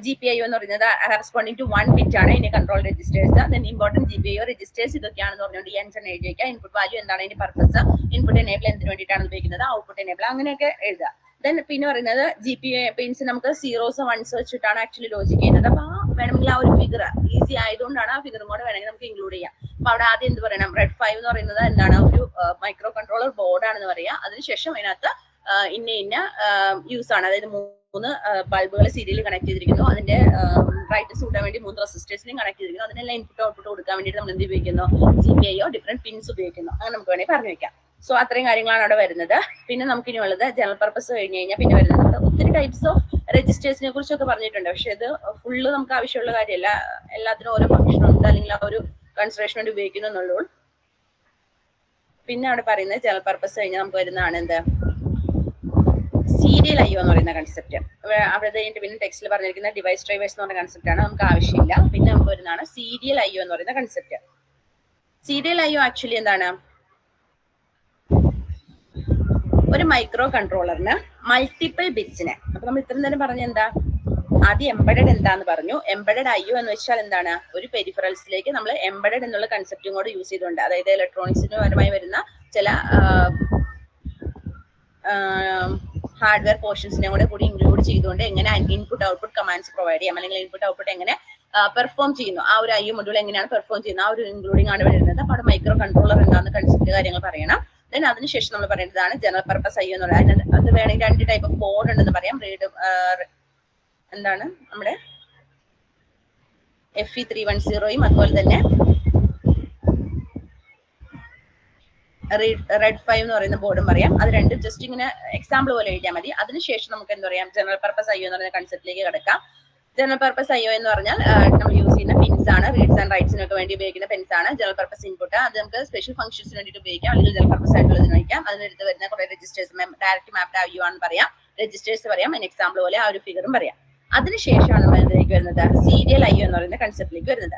GPIO എന്ന് പറയുന്നത് കറസ്പോണ്ടിങ് ടു 1 ബിറ്റ് ആണ്. ഇതിന്റെ control registers, then important GPIO registers ഇതൊക്കെയാണെന്ന് പറഞ്ഞുകൊണ്ട് ഈ 5 എഴുതി വെക്കുക. ഇൻപുട്ട് വാല്യൂ എന്താണ് അതിന്റെ പർപ്പസ്, ഇൻപുട്ട് എനേബിൾ എന്തിനു വേണ്ടിയിട്ടാണ് ഉപയോഗിക്കുന്നത്, ഔട്ട്പുട്ട് എനേബിൾ അങ്ങനെയൊക്കെ എഴുതുക. ദെൻ പിന്നെ പറയുന്നത് GPIO പിൻസ് നമുക്ക് 0s 1s വെച്ചിട്ടാണ് ആക്ച്വലി ലോജിക് ചെയ്യുന്നത്. അപ്പൊ വേണമെങ്കിൽ ആ ഒരു ഫിഗർ ഈസി ആയതുകൊണ്ടാണ് ആ ഫിഗറും കൂടെ വേണമെങ്കിൽ നമുക്ക് ഇൻക്ലൂഡ് ചെയ്യാം. അപ്പൊ അവിടെ ആദ്യം എന്ത് പറയണം, റെഡ് 5 എന്ന് പറയുന്നത് എന്താണ്, ഒരു മൈക്രോ കൺട്രോളർ ബോർഡ് ആണെന്ന് പറയാം. അതിനുശേഷം അതിനകത്ത് ഇന്ന യൂസ് ആണ്, അതായത് 3 ബൾബുകൾ സീരിയലി കണക്ട് ചെയ്തിരിക്കുന്നു. അതിന്റെ ബ്രൈറ്റ്നസ് കൂട്ടാൻ വേണ്ടി 3 റെസിസ്റ്റേഴ്സിനെയും കണക്ട് ചെയ്തിരിക്കുന്നു. അതിനെല്ലാം ഇൻപുട്ട് ഔട്ട്പുട്ട് കൊടുക്കാൻ വേണ്ടിയിട്ട് നമ്മൾ എന്ത് ഉപയോഗിക്കുന്നു, GPIO ഡിഫറെന്റ് പിൻസ് ഉപയോഗിക്കുന്നു. അങ്ങനെ നമുക്ക് വേണമെങ്കിൽ പറഞ്ഞു വെക്കാം. സോ അത്രയും കാര്യങ്ങളാണ് അവിടെ വരുന്നത്. പിന്നെ നമുക്ക് ഇനി ഉള്ളത് ജനറൽ പർപ്പസ് കഴിഞ്ഞ് കഴിഞ്ഞാൽ പിന്നെ വരുന്നത് ഒത്തിരി ടൈപ്സ് ഓഫ് രജിസ്റ്റേഴ്സിനെ കുറിച്ചൊക്കെ പറഞ്ഞിട്ടുണ്ട്. പക്ഷെ ഇത് ഫുള്ള് നമുക്ക് ആവശ്യമുള്ള കാര്യമല്ല. എല്ലാത്തിനും ഓരോ ഫംഗ്ഷൻ ഉണ്ട്, അല്ലെങ്കിൽ ആ ഒരു കൺസിഡറേഷൻ വേണ്ടി ഉപയോഗിക്കുന്നുള്ളൂ. പിന്നെ അവിടെ പറയുന്നത് ജനറൽ പർപ്പസ് കഴിഞ്ഞാൽ നമുക്ക് വരുന്നതാണ് എന്ത്, സീരിയൽ IO എന്ന് പറയുന്ന കൺസെപ്റ്റ്. അവിടെ പിന്നെ ടെക്സ്റ്റിൽ പറഞ്ഞിരിക്കുന്ന ഡിവൈസ് ഡ്രൈവേഴ്സ് എന്ന് പറയുന്ന കൺസെപ്റ്റ് ആണ്, നമുക്ക് ആവശ്യമില്ല. പിന്നെ നമുക്ക് വരുന്നതാണ് സീരിയൽ IO എന്ന് പറയുന്ന കൺസെപ്റ്റ്. സീരിയൽ IO ആക്ച്വലി എന്താണ്? ഒരു മൈക്രോ കൺട്രോളറിന് മൾട്ടിപ്പിൾ ബിറ്റ്സിനെ, അപ്പൊ നമ്മൾ ഇത്രയും നേരം പറഞ്ഞ എന്താ, ആദ്യം എംബഡഡ് എന്താന്ന് പറഞ്ഞു. എംബഡഡ് IO എന്ന് വെച്ചാൽ എന്താണ്? ഒരു പെരിഫറൽസിലേക്ക് നമ്മൾ എംബഡഡ് എന്നുള്ള കൺസെപ്റ്റും കൂടെ യൂസ് ചെയ്തുകൊണ്ട്, അതായത് ഇലക്ട്രോണിക്സിന് പരമായി വരുന്ന ചില ഹാർഡ്വെയർ പോർഷൻസിനെ കൂടി ഇൻക്ലൂഡ് ചെയ്തുകൊണ്ട് എങ്ങനെ ഇൻപുട്ട് ഔട്ട്പുട്ട് കമാൻഡ്സ് പ്രൊവൈഡ് ചെയ്യാം, അല്ലെങ്കിൽ ഇൻപുട്ട് ഔട്ട്പുട്ട് എങ്ങനെ പെർഫോം ചെയ്യുന്നു, ആ ഒരു IO മൊഡ്യൂൾ എങ്ങനെയാണ് പെർഫോം ചെയ്യുന്നത്, ആ ഒരു ഇൻക്ലൂഡിംഗ് ആണ് വരുന്നത്. അപ്പോൾ അവിടെ മൈക്രോ കൺട്രോളർ എന്താണെന്ന് കൺസെപ്റ്റ് കാര്യങ്ങൾ പറയണം. ദെൻ അതിനുശേഷം നമ്മൾ പറയുന്നതാണ് ജനറൽ പർപ്പസ് IO എന്ന് പറയുന്നത്. അത് വേണമെങ്കിൽ 2 ടൈപ്പ് ഓഫ് ബോർഡ് ഉണ്ടെന്ന് പറയാം. എന്താണ് നമ്മുടെ FE310യും അതുപോലെ തന്നെ റെഡ് 5 എന്ന് പറയുന്ന ബോർഡും പറയാം. അത് രണ്ടും ജസ്റ്റ് ഇങ്ങനെ എക്സാമ്പിൾ പോലെ എഴുതിയാൽ മതി. അതിനുശേഷം നമുക്ക് എന്താ പറയാം, ജനറൽ പർപ്പസ് IO എന്ന് പറയുന്ന കൺസെപ്റ്റിലേക്ക് കിടക്കാം. ജനറൽ പർപ്പസ് IO എന്ന് പറഞ്ഞാൽ നമ്മൾ യൂസ് ചെയ്യുന്ന പിൻസ് ആണ്. റീഡ്സ് ആൻഡ് റൈറ്റ്സിനൊക്കെ വേണ്ടി ഉപയോഗിക്കുന്ന പിൻസ് ആണ്. ജനറൽ പർപ്പസ് ഇൻപുട്ട് അത് നമുക്ക് സ്പെഷ്യൽ ഫംഗ്ഷൻസിന് വേണ്ടിയിട്ട് ഉപയോഗിക്കാം, അല്ലെങ്കിൽ ജനറൽ പർപ്പസ് ആയിട്ടുള്ളതിന് ഉപയോഗിക്കാം. അതിനടുത്ത് വരുന്ന കുറെ രജിസ്റ്റേഴ്സ്, ഡയറക്റ്റ് മാപ്ഡ് IO ആണെന്ന് പറയാം, രജിസ്റ്റേഴ്സ് പറയാം, എക്സാമ്പിൾ പോലെ ആ ഒരു ഫിഗറും പറയാം. അതിനുശേഷമാണ് നമ്മൾ ഇതിലേക്ക് വരുന്നത് സീരിയൽ IO എന്ന് പറയുന്ന കൺസെപ്റ്റിലേക്ക് വരുന്നത്.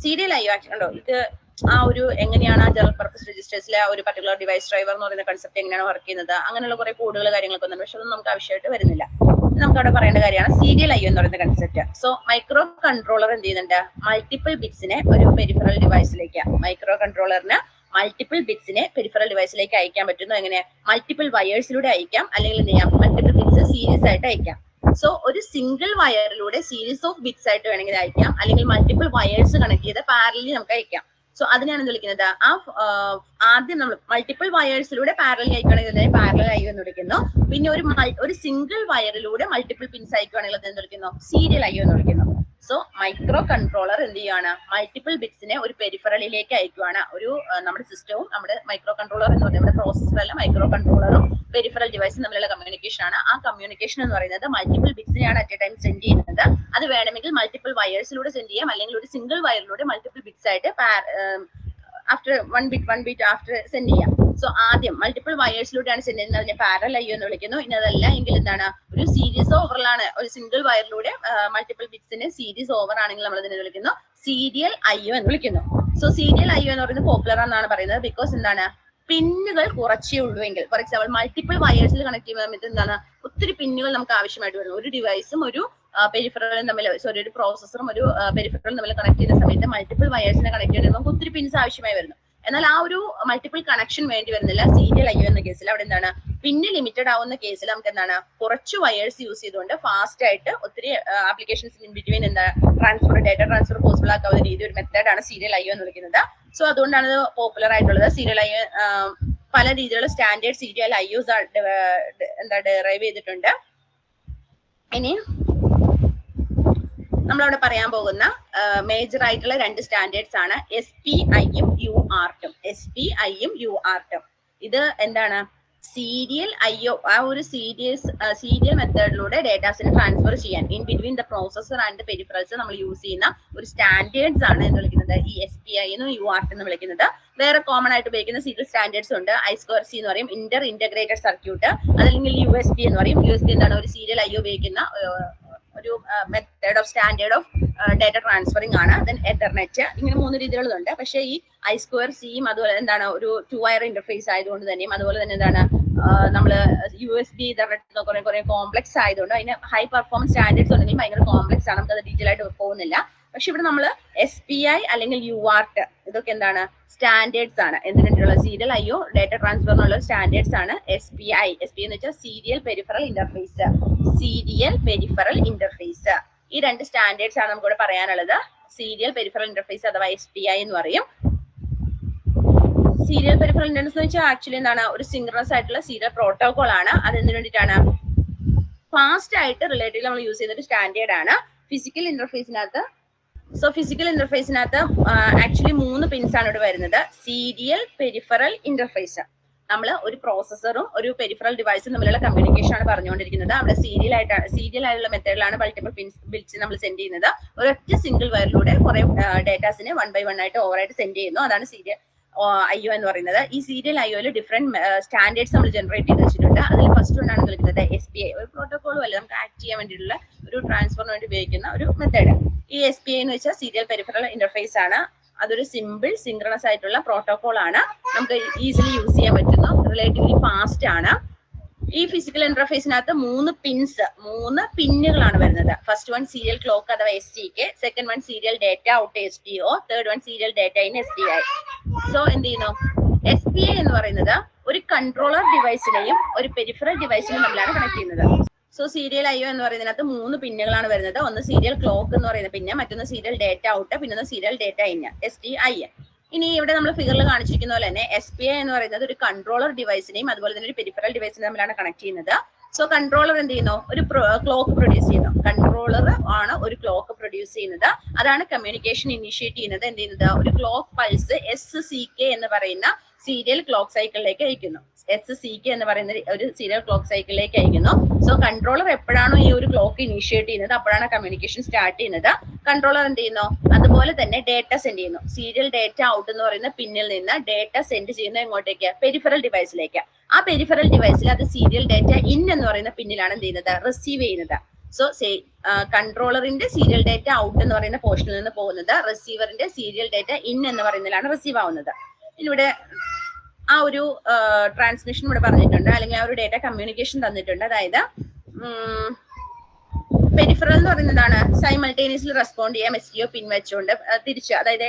സീരിയൽ IO ഉണ്ടോ, ഇത് ആ ഒരു എങ്ങനെയാണ് ആ ജനറൽ പർപ്പസ് രജിസ്റ്റേഴ്സിലെ ഒരു പർട്ടിക്കുലർ ഡിവൈസ് ഡ്രൈവർ എന്ന് പറയുന്ന കൺസെപ്റ്റ് എങ്ങനെയാണ് വർക്ക് ചെയ്യുന്നത്, അങ്ങനെയുള്ള കുറെ കോഡുകൾ കാര്യങ്ങളൊക്കെ ഒന്നും, പക്ഷെ അതൊന്നും നമുക്ക് ആവശ്യമായിട്ട് വരുന്നില്ല. നമുക്ക് അവിടെ പറയേണ്ട കാര്യമാണ് സീരിയൽ IO എന്ന് പറയുന്ന കൺസെപ്റ്റ്. സോ മൈക്രോ കൺട്രോളർ എന്ത് ചെയ്യുന്നുണ്ട്, മൾട്ടിപ്പിൾ ബിറ്റ്സിനെ ഒരു പെരിഫറൽ ഡിവൈസിലേക്ക്, മൈക്രോ കൺട്രോളറിന് മൾട്ടിപ്പിൾ ബിറ്റ്സിനെ പെരിഫറൽ ഡിവൈസിലേക്ക് അയക്കാൻ പറ്റുന്നു. എങ്ങനെ? മൾട്ടിപ്പിൾ വയേഴ്സിലൂടെ അയക്കാം, അല്ലെങ്കിൽ എന്ത് ചെയ്യാം, മൾട്ടിപ്പിൾ ബിറ്റ്സ് സീരീസ് ആയിട്ട് അയക്കാം. സോ ഒരു സിംഗിൾ വയറിലൂടെ സീരീസ് ഓഫ് ബിറ്റ്സ് ആയിട്ട് വേണമെങ്കിൽ അയക്കാം, അല്ലെങ്കിൽ മൾട്ടിപ്പിൾ വയേഴ്സ് കണക്ട് ചെയ്ത് പാരലലി നമുക്ക് അയക്കാം. സോ അതിനാണ് എന്ത് വിളിക്കുന്നത്, ആദ്യം നമ്മൾ മൾട്ടിപ്പിൾ വയേഴ്സിലൂടെ പാരലൽ അയക്കുകയാണെങ്കിൽ പാരലൽ IO എന്ന് വിളിക്കുന്നു. പിന്നെ ഒരു സിംഗിൾ വയറിലൂടെ മൾട്ടിപ്പിൾ പിൻസ് അയക്കുകയാണെങ്കിൽ അത് എന്ത് വിളിക്കുന്നു, സീരിയൽ IO എന്ന് വിളിക്കുന്നു. സോ മൈക്രോ കൺട്രോളർ എന്ത് ചെയ്യുകയാണ്, മൾട്ടിപ്പിൾ ബിറ്റ്സിനെ ഒരു പെരിഫറലിലേക്ക് അയക്കുകയാണ്. ഒരു നമ്മുടെ സിസ്റ്റവും നമ്മുടെ മൈക്രോ കൺട്രോളർ എന്ന് പറയുന്നത്, നമ്മുടെ പ്രോസസ്സറല്ല, മൈക്രോ കൺട്രോളറും പെരിഫറൽ ഡിവൈസും തമ്മിലുള്ള കമ്മ്യൂണിക്കേഷൻ ആണ്. ആ കമ്മ്യൂണിക്കേഷൻ എന്ന് പറയുന്നത് മൾട്ടിപ്പിൾ ബിറ്റ്സിനെയാണ് അറ്റ് എ ടൈം സെൻഡ് ചെയ്യുന്നത്. അത് വേണമെങ്കിൽ മൾട്ടിപ്പിൾ വയേഴ്സിലൂടെ സെൻഡ് ചെയ്യാം, അല്ലെങ്കിൽ ഒരു സിംഗിൾ വയറിലൂടെ മൾട്ടിപ്പിൾ ബിറ്റ്സ് ആയിട്ട് after one bit after send ചെയ്യാം. സോ ആദ്യം മൾട്ടിപ്പിൾ വയേഴ്സിലൂടെയാണ് സെൻഡ് ചെയ്യുന്നത്, അതിനെ പാരലൽ IO എന്ന് വിളിക്കുന്നു. ഇനി അതല്ല എങ്കിൽ എന്താണ്, ഒരു സീരീസ് ഓവറിലാണ്, ഒരു സിംഗിൾ വയറിലൂടെ മൾട്ടിപ്പിൾ ബിറ്റ്സിന് സീരീസ് ഓവർ ആണെങ്കിൽ നമ്മൾ ഇതിനെ വിളിക്കുന്നു സീരിയൽ IO എന്ന് വിളിക്കുന്നു. സോ സീരിയൽ IO എന്ന് പറയുന്നത് പോപ്പുലർ ആണെന്നാണ് പറയുന്നത്. ബിക്കോസ് എന്താണ്, പിന്നുകൾ കുറച്ചേ ഉള്ളൂ എങ്കിൽ, ഫോർ എക്സാമ്പിൾ മൾട്ടിപ്പിൾ വയേഴ്സിൽ കണക്ട് ചെയ്യുന്ന സമയത്ത് എന്താണ്, ഒത്തിരി പിന്നുകൾ നമുക്ക് ആവശ്യമായിട്ട് വരുന്നു. ഒരു ഡിവൈസും ഒരു പെരിഫറലും തമ്മിൽ, ഒരു പ്രോസസ്സറും ഒരു പെരിഫറലും തമ്മിൽ കണക്ട് ചെയ്യുന്ന സമയത്ത് മൾട്ടിപ്പിൾ വയേഴ്സിനെ കണക്ട് ചെയ്യുന്നത് നമുക്ക് ഒത്തിരി പിൻസ് ആവശ്യമായി വരുന്നു. എന്നാൽ ആ ഒരു മൾട്ടിപ്പിൾ കണക്ഷൻ വേണ്ടി വരുന്നില്ല സീരിയൽ IO എന്ന കേസിൽ. അവിടെ എന്താണ്, പിന്നെ ലിമിറ്റഡ് ആവുന്ന കേസിൽ നമുക്ക് എന്താണ്, കുറച്ച് വയേഴ്സ് യൂസ് ചെയ്തുകൊണ്ട് ഫാസ്റ്റ് ആയിട്ട് ഒത്തിരി ആപ്ലിക്കേഷൻസ് ഇൻ ബിറ്റ്വീൻ എന്താ ഡേറ്റ ട്രാൻസ്ഫർ പോസിബിൾ ആക്കാവുന്ന രീതി ഒരു മെത്തേഡാണ് സീരിയൽ IO എന്ന് വിളിക്കുന്നത്. സോ അതുകൊണ്ടാണ് ഇത് പോപ്പുലർ ആയിട്ടുള്ളത്. സീരിയൽ IO പല രീതിയിലുള്ള സ്റ്റാൻഡേർഡ് സീരിയൽ IOs ഡെറൈവ് ചെയ്തിട്ടുണ്ട്. ഇനി നമ്മളവിടെ പറയാൻ പോകുന്ന മേജർ ആയിട്ടുള്ള 2 സ്റ്റാൻഡേർഡ്സ് ആണ് SPIയും UARTും. SPIയും UARTും ഇത് എന്താണ്, സീരിയൽ IO, ആ ഒരു സീരിയൽ മെത്തേഡിലൂടെ ഡേറ്റാസിനെ ട്രാൻസ്ഫർ ചെയ്യാൻ in between the processor and peripherals നമ്മൾ യൂസ് ചെയ്യുന്ന ഒരു സ്റ്റാൻഡേർഡ്സ് ആണ് എന്ന് വിളിക്കുന്നത് ഈ SPI എന്നും UART എന്ന് വിളിക്കുന്നത്. വേറെ കോമൺ ആയിട്ട് ഉപയോഗിക്കുന്ന സീരിയൽ സ്റ്റാൻഡേർഡ്സ് ഉണ്ട്. I2C എന്ന് പറയും, ഇന്റഗ്രേറ്റഡ് സർക്യൂട്ട്, അതല്ലെങ്കിൽ USB എന്ന് പറയും. USB എന്താണ്, ഒരു സീരിയൽ IO ഉപയോഗിക്കുന്ന ഒരു method of standard of data transferring ആണ്. ദെൻ എതർനെറ്റ്, ഇങ്ങനെ 3 രീതികളുണ്ട്. പക്ഷേ ഈ I2Cയും അതുപോലെ എന്താണ്, ഒരു 2 വയർ ഇന്റർഫേസ് ആയതുകൊണ്ട് തന്നെയും, അതുപോലെ തന്നെ എന്താണ്, നമ്മൾ USB ഇതർനെറ്റ് കുറെ കോംപ്ലക്സ് ആയതുകൊണ്ട് അതിന് ഹൈ പെർഫോമൻസ് സ്റ്റാൻഡേർഡ്സ് ഉണ്ടെങ്കിൽ ഭയങ്കര കോംപ്ലക്സ് ആണ്, നമുക്ക് അത് ഡീറ്റെയിൽ ആയിട്ട് പോകുന്നില്ല. പക്ഷെ ഇവിടെ നമ്മൾ SPI അല്ലെങ്കിൽ UART ഇതൊക്കെ എന്താണ്, സ്റ്റാൻഡേർഡ്സ് ആണ്. എന്തിനുള്ള സീരിയൽ IO ഡേറ്റ ട്രാൻസ്ഫറിനുള്ള സ്റ്റാൻഡേർഡ്സ് ആണ് SPI. SPI എന്ന് വെച്ചാൽ serial peripheral interface. Serial peripheral interface, ഈ 2 സ്റ്റാൻഡേർഡ്സ് ആണ് നമുക്കിവിടെ പറയാനുള്ളത്. സീരിയൽ പെരിഫറൽ ഇന്റർഫേസ് അഥവാ SPI എന്ന് പറയും. സീരിയൽ പെരിഫറൽ ഇന്റർഫേസ് എന്ന് വെച്ചാൽ ആക്ച്വലി എന്താണ്, ഒരു സിംഗ്രണസ് ആയിട്ടുള്ള സീരിയൽ പ്രോട്ടോകോൾ ആണ്. അത് എന്തിനു വേണ്ടിയിട്ടാണ്, ഫാസ്റ്റ് ആയിട്ട് റിലേറ്റീവ് നമ്മൾ യൂസ് ചെയ്യുന്ന ഒരു സ്റ്റാൻഡേർഡ് ആണ്. ഫിസിക്കൽ ഇന്റർഫേസിനകത്ത് ആക്ച്വലി 3 പിൻസ് ആണ് ഇവിടെ വരുന്നത്. സീരിയൽ പെരിഫറൽ ഇന്റർഫേസ്, നമ്മൾ ഒരു പ്രോസസറും ഒരു പെരിഫറൽ ഡിവൈസും തമ്മിലുള്ള കമ്മ്യൂണിക്കേഷൻ ആണ് പറഞ്ഞുകൊണ്ടിരിക്കുന്നത്. അവിടെ സീരിയൽ ആയിട്ടുള്ള മെത്തേഡിലാണ് മൾട്ടിപ്പിൾ ബിറ്റ്സ് നമ്മൾ സെൻഡ് ചെയ്യുന്നത്. ഒരൊറ്റ സിംഗിൾ വയറിലൂടെ കുറെ ഡേറ്റാസിനെ 1 by 1 ആയിട്ട് ഓവറായിട്ട് സെൻഡ് ചെയ്യുന്നു. അതാണ് സീരിയൽ IO എന്ന് പറയുന്നത്. ഈ സീരിയൽ IOയിൽ ഡിഫറെന്റ് സ്റ്റാൻഡേർഡ്സ് നമ്മൾ ജനറേറ്റ് ചെയ്ത് വെച്ചിട്ടുണ്ട്. അതിൽ ഫസ്റ്റ് കൊണ്ടാണ് വിളിക്കുന്നത് SPI. ഒരു പ്രോട്ടോകോളും അല്ല, നമുക്ക് ആക്ട് ചെയ്യാൻ വേണ്ടിയിട്ടുള്ള ഒരു ട്രാൻസ്ഫറിന് വേണ്ടി ഉപയോഗിക്കുന്ന ഒരു മെത്തേഡ്. ഈ SPI എന്ന് വെച്ചാൽ സീരിയൽ പെരിഫറൽ ഇന്റർഫേസ് ആണ്. അതൊരു സിമ്പിൾ സിങ്ക്രണസ് ആയിട്ടുള്ള പ്രോട്ടോകോൾ ആണ്. നമുക്ക് ഈസിലി യൂസ് ചെയ്യാൻ പറ്റുന്നു, റിലേറ്റീവ്ലി ഫാസ്റ്റ് ആണ്. ഈ ഫിസിക്കൽ ഇന്റർഫേസിനകത്ത് മൂന്ന് പിന്നുകളാണ് വരുന്നത്. ഫസ്റ്റ് വൺ സീരിയൽ ക്ലോക്ക് അഥവാ STK, second one serial data out SDO, third one serial data in SDI. So എന്ത് ചെയ്യുന്നു, SPI എന്ന് പറയുന്നത് ഒരു കൺട്രോളർ ഡിവൈസിനെയും ഒരു പെരിഫറൽ ഡിവൈസിനെയും തമ്മിലാണ് കണക്ട് ചെയ്യുന്നത്. സോ സീരിയൽ IO എന്ന് പറയുന്നതിനകത്ത് മൂന്ന് പിന്നുകളാണ് വരുന്നത്. ഒന്ന് സീരിയൽ ക്ലോക്ക് എന്ന് പറയുന്ന പിന്നെ, മറ്റൊന്ന് സീരിയൽ ഡേറ്റ ഔട്ട്, പിന്നെ സീരിയൽ ഡേറ്റ ഇൻ SDI. ഇനി ഇവിടെ നമ്മൾ ഫിഗറിൽ കാണിച്ചിരിക്കുന്ന പോലെ തന്നെ SPI എന്ന് പറയുന്നത് ഒരു കൺട്രോളർ ഡിവൈസിനെയും അതുപോലെ തന്നെ ഒരു പെരിഫറൽ ഡിവൈസിനെയും തമ്മിലാണ് കണക്ട് ചെയ്യുന്നത്. സോ കൺട്രോളർ എന്ത് ചെയ്യുന്നു, ഒരു ക്ലോക്ക് പ്രൊഡ്യൂസ് ചെയ്യുന്നു. കൺട്രോളർ ആണ് ഒരു ക്ലോക്ക് പ്രൊഡ്യൂസ് ചെയ്യുന്നത്. അതാണ് കമ്മ്യൂണിക്കേഷൻ ഇനിഷ്യേറ്റ് ചെയ്യുന്നത്. എന്ത് ചെയ്യുന്നത്, ഒരു ക്ലോക്ക് പൾസ് SCK എന്ന് പറയുന്ന സീരിയൽ ക്ലോക്ക് സൈക്കിളിലേക്ക് അയക്കുന്നു. SCK എന്ന് പറയുന്ന ഒരു സീരിയൽ ക്ലോക്ക് സൈക്കിളിലേക്ക് അയക്കുന്നു. സോ കൺട്രോളർ എപ്പോഴാണോ ഈ ഒരു ക്ലോക്ക് ഇനിഷ്യേറ്റ് ചെയ്യുന്നത് അപ്പോഴാണ് കമ്മ്യൂണിക്കേഷൻ സ്റ്റാർട്ട് ചെയ്യുന്നത്. കൺട്രോളർ എന്ത് ചെയ്യുന്നു, അതുപോലെ തന്നെ ഡേറ്റ സെൻഡ് ചെയ്യുന്നു. സീരിയൽ ഡേറ്റ ഔട്ട് എന്ന് പറയുന്ന പിന്നിൽ നിന്ന് ഡേറ്റ സെൻഡ് ചെയ്യുന്നത് എങ്ങോട്ടേക്ക്, പെരിഫറൽ ഡിവൈസിലേക്ക്. ആ പെരിഫറൽ ഡിവൈസിൽ അത് സീരിയൽ ഡേറ്റ ഇൻ എന്ന് പറയുന്ന പിന്നിലാണ് എന്ത് ചെയ്യുന്നത്, റിസീവ് ചെയ്യുന്നത്. സോ കൺട്രോളറിന്റെ സീരിയൽ ഡേറ്റ ഔട്ട് എന്ന് പറയുന്ന പോർഷനിൽ നിന്ന് പോകുന്നത് റിസീവറിന്റെ സീരിയൽ ഡേറ്റ ഇൻ എന്ന് പറയുന്നതിലാണ് റിസീവ് ആവുന്നത്. ഇവിടെ ആ ഒരു ട്രാൻസ്മിഷൻ ഇവിടെ പറഞ്ഞിട്ടുണ്ട്, അല്ലെങ്കിൽ ആ ഒരു ഡേറ്റ കമ്മ്യൂണിക്കേഷൻ തന്നിട്ടുണ്ട്. അതായത് പെരിഫറൽ എന്ന് പറയുന്നതാണ് സൈമൾട്ടേനിയസ്ലി റെസ്പോണ്ട് ചെയ്യാം SDO പിൻ വെച്ചുകൊണ്ട് തിരിച്ച്. അതായത്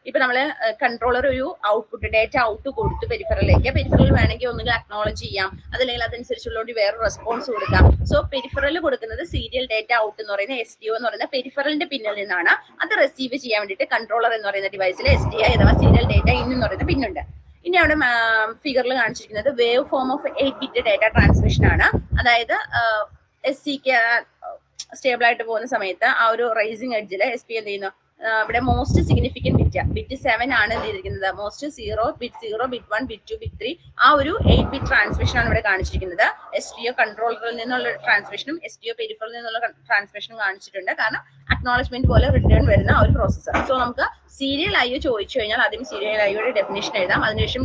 ഇപ്പൊ നമ്മള് കൺട്രോളർ ഒരു ഔട്ട്പുട്ട് ഡേറ്റ ഔട്ട് കൊടുത്തു പെരിഫറലിലേക്ക്. പെരിഫറൽ വേണമെങ്കിൽ ഒന്നുകിൽ അക്നോളജ് ചെയ്യാം, അതല്ലെങ്കിൽ അതനുസരിച്ചുള്ള വേറെ റെസ്പോൺസ് കൊടുക്കാം. സോ പെരിഫറൽ കൊടുക്കുന്നത് സീരിയൽ ഡേറ്റ ഔട്ട് എന്ന് പറയുന്ന SDO എന്ന് പറയുന്ന പെരിഫറലിന്റെ പിന്നിൽ നിന്നാണ്. അത് റിസീവ് ചെയ്യാൻ വേണ്ടിയിട്ട് കൺട്രോളർ എന്ന് പറയുന്ന ഡിവൈസിൽ SDI അഥവാ സീരിയൽ ഡേറ്റ ഇൻ എന്ന് പറയുന്ന പിന്നുണ്ട്. ഇനി അവിടെ ഫിഗറിൽ കാണിച്ചിരിക്കുന്നത് wave form of 8-bit data transmission ആണ്. അതായത് SCK സ്റ്റേബിൾ ആയിട്ട് പോകുന്ന സമയത്ത് ആ ഒരു റൈസിംഗ് എഡ്ജിൽ SPI എന്ത് ചെയ്യുന്നു, ഇവിടെ മോസ്റ്റ് സിഗ്നിഫിക്കന്റ് ബിറ്റ് 7 ആണ് എന്ത് ചെയ്തിരിക്കുന്നത്, most 0, bit 0, bit 1, bit 2, bit 3. ആ ഒരു 8-bit ട്രാൻസ്മിഷൻ ആണ് ഇവിടെ കാണിച്ചിരിക്കുന്നത്. SDO കൺട്രോളറിൽ നിന്നുള്ള ട്രാൻസ്മിഷനും SDO പെരിഫറലിൽ നിന്നുള്ള ട്രാൻസ്മിഷനും കാണിച്ചിട്ടുണ്ട്. കാരണം അക്നോളജ്മെന്റ് പോലെ റിട്ടേൺ വരുന്ന ഒരു പ്രോസസ്സർ. സോ നമുക്ക് സീരിയൽ IO ചോദിച്ചു കഴിഞ്ഞാൽ ആദ്യം സീരിയൽ IOയുടെ ഡെഫിനേഷൻ എഴുതാം. അതിനുശേഷം